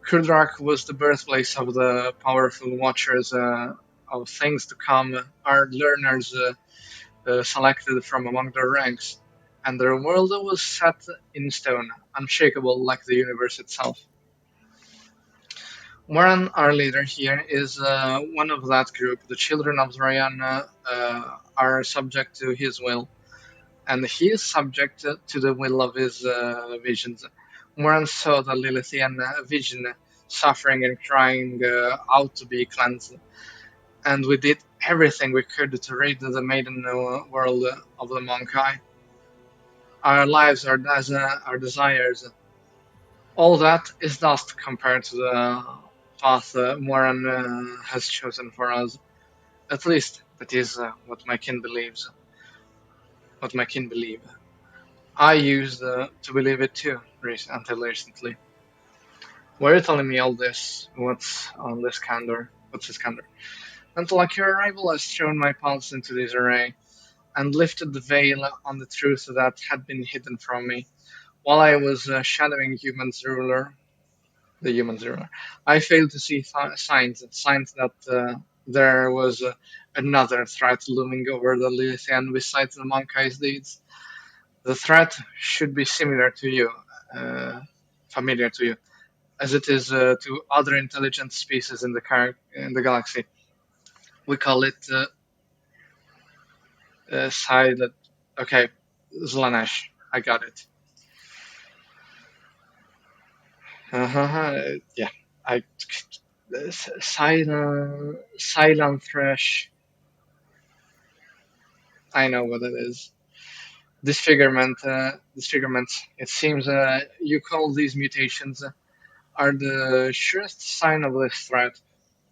Kurdrak was the birthplace of the powerful watchers of things to come, our learners selected from among their ranks, and their world was set in stone, unshakable like the universe itself. Moran, our leader here, is one of that group. The children of Ryan are subject to his will, and he is subject to the will of his visions. Moran saw the Lilithian vision, suffering and crying out to be cleansed, and we did everything we could to rid the maiden world of the Monkai. Our lives, our desires, all that is dust compared to the path Moran has chosen for us. At least that is what my kin believes. What my kin believe. I used to believe it too, until recently. Why are you telling me all this? What's on this candor? What's this candor? Until like your arrival has thrown my pulse into this array, and lifted the veil on the truth that had been hidden from me. While I was shadowing the human's ruler, I failed to see signs that there was another threat looming over the Lilithian besides the Monkey's deeds. The threat should be similar to you, uh, familiar to you, as it is to other intelligent species in the galaxy. We call it silent. Okay, Zlanesh. I got it. Yeah, I silent thresh. I know what it is. Disfigurements. It seems you call these mutations are the surest sign of this threat.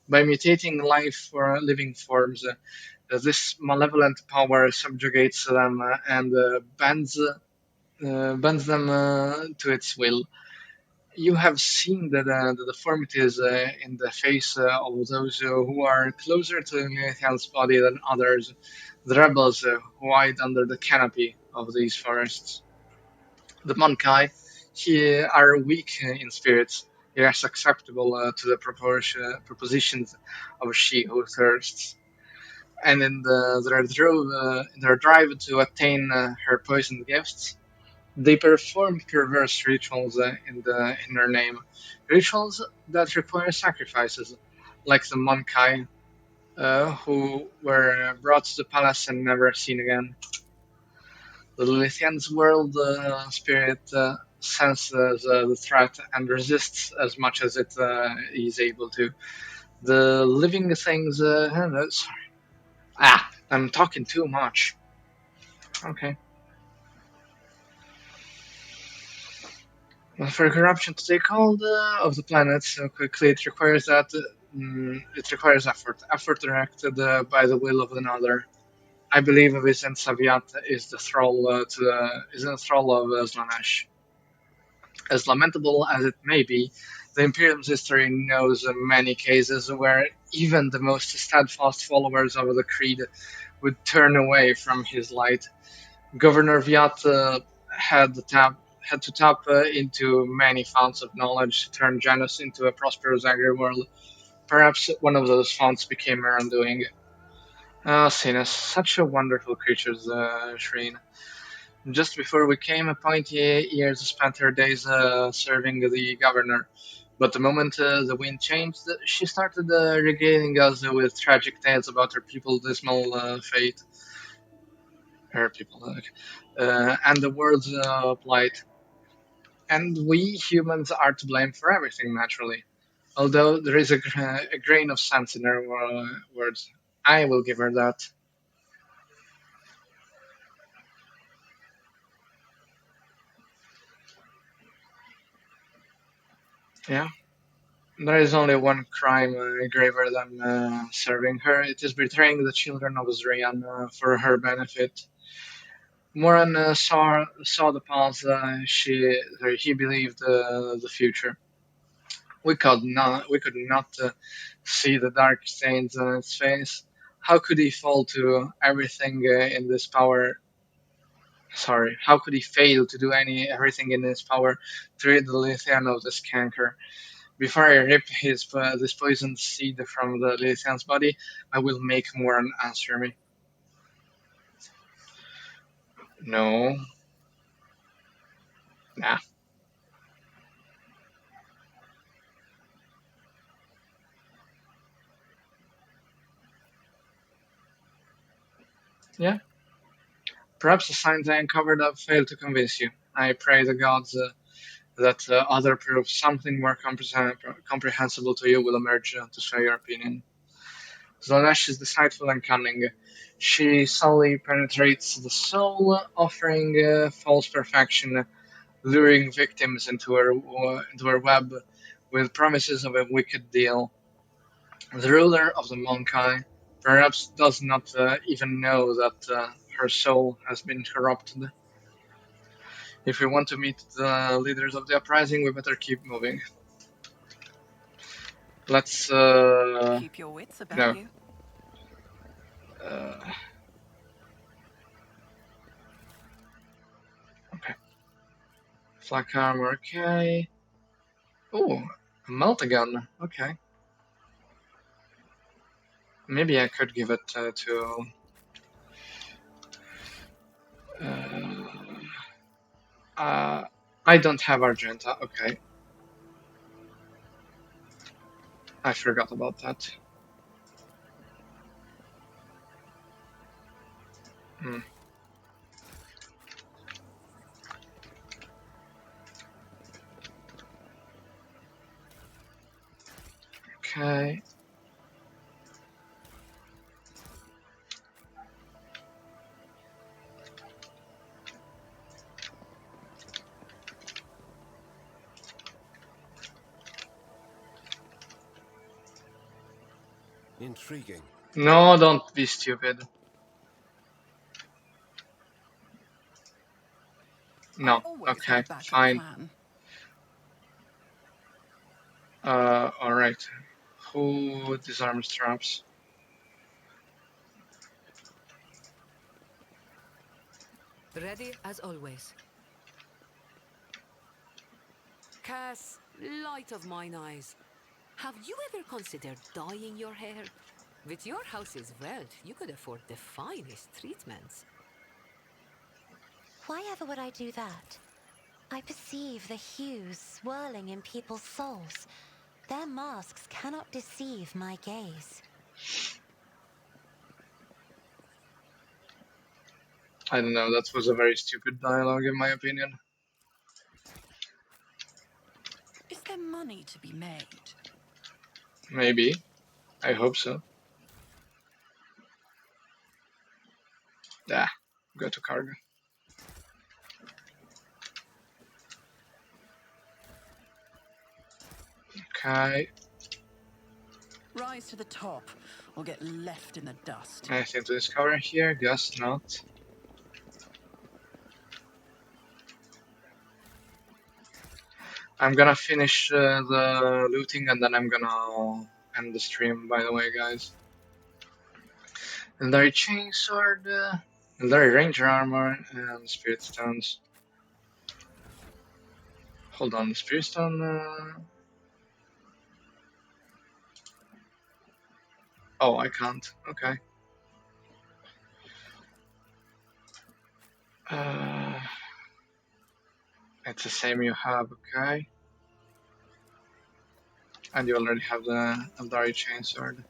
By mutating life for living forms, this malevolent power subjugates them and bends them to its will. You have seen the deformities in the face of those who are closer to Nathan's body than others, the rebels who hide under the canopy of these forests. The Monkai here are weak in spirits, yet acceptable to the propositions of she who thirsts. And in their drive to attain her poisoned gifts, they perform perverse rituals in her name, rituals that require sacrifices, like the Monkai, who were brought to the palace and never seen again. The Lithian's world spirit senses the threat and resists as much as it is able to. The living things. No, sorry. I'm talking too much. Okay. For corruption to take hold of the planet so quickly, it requires effort. Effort directed by the will of another. I believe Vicent Saviat is the thrall is the thrall of Slanesh. As lamentable as it may be, the Imperium's history knows many cases where even the most steadfast followers of the creed would turn away from his light. Governor Viat had to tap into many founts of knowledge to turn Janus into a prosperous agri-world. Perhaps one of those founts became her undoing. Ah, Sinus, such a wonderful creature, Shreen. Just before we came, appointee years spent her days serving the governor. But the moment the wind changed, she started regaling us with tragic tales about her people's dismal fate. Her people, and the world's plight. And we humans are to blame for everything, naturally. Although there is a grain of sense in her words. I will give her that. Yeah. There is only one crime graver than serving her. It is betraying the children of Zrian for her benefit. Moran saw the past. He believed the future. We could not see the dark stains on its face. How could he fall to everything in this power? Sorry, how could he fail to do everything in his power to rid the Lithian of this canker? Before I rip this poisoned seed from the Lithian's body, I will make Moran answer me. No, nah, yeah. Perhaps the signs I uncovered have failed to convince you. I pray the gods that other proof, something more comprehensible to you, will emerge to sway your opinion. Slaanesh is deceitful and cunning. She subtly penetrates the soul, offering false perfection, luring victims into her web with promises of a wicked deal. The ruler of the Monkai perhaps does not even know that her soul has been corrupted. If we want to meet the leaders of the uprising, we better keep moving. Let's Keep your wits about no. you. Uh, okay. Flak armor, okay. Oh, a multigun. Okay. Maybe I could give it to. Uh, uh, I don't have Argenta. Okay, I forgot about that. Hmm. Okay. Intriguing. No, don't be stupid. I No. always have a Okay, backup fine. plan. Alright. Who disarms traps? Ready as always. Cass, light of mine eyes. Have you ever considered dyeing your hair? With your house's wealth, you could afford the finest treatments. Why ever would I do that? I perceive the hues swirling in people's souls. Their masks cannot deceive my gaze. I don't know, that was a very stupid dialogue in my opinion. Is there money to be made? Maybe. I hope so. Yeah, go to cargo. Okay, Rise to the top or get left in the dust. anything to discover here? Guess not. I'm gonna finish the looting and then I'm gonna end the stream, by the way, guys. Legendary Chainsword, Legendary Ranger Armor, and Spirit Stones. Hold on, the Spirit Stone. Oh, I can't. Okay. Uh, it's the same you have, okay. And you already have the Eldari Chainsword.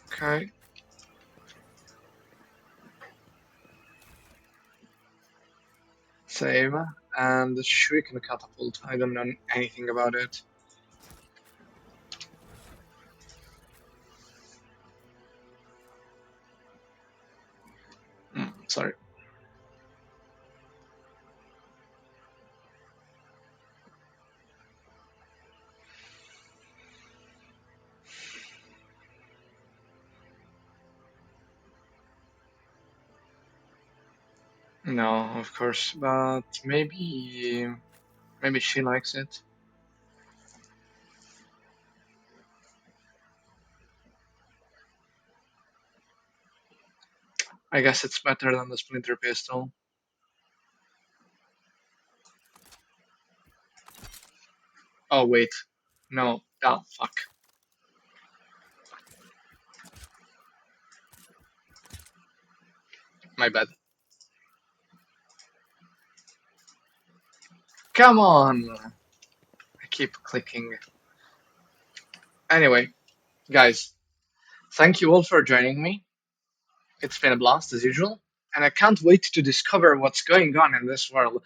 Okay. Save. And the Shuriken Catapult. I don't know anything about it. Sorry. No, of course, but maybe she likes it. I guess it's better than the Splinter Pistol. Oh wait, no, oh fuck, my bad. Come on! I keep clicking. Anyway, guys, thank you all for joining me. It's been a blast as usual, and I can't wait to discover what's going on in this world.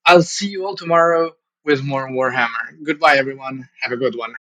I'll see you all tomorrow with more Warhammer. Goodbye, everyone. Have a good one.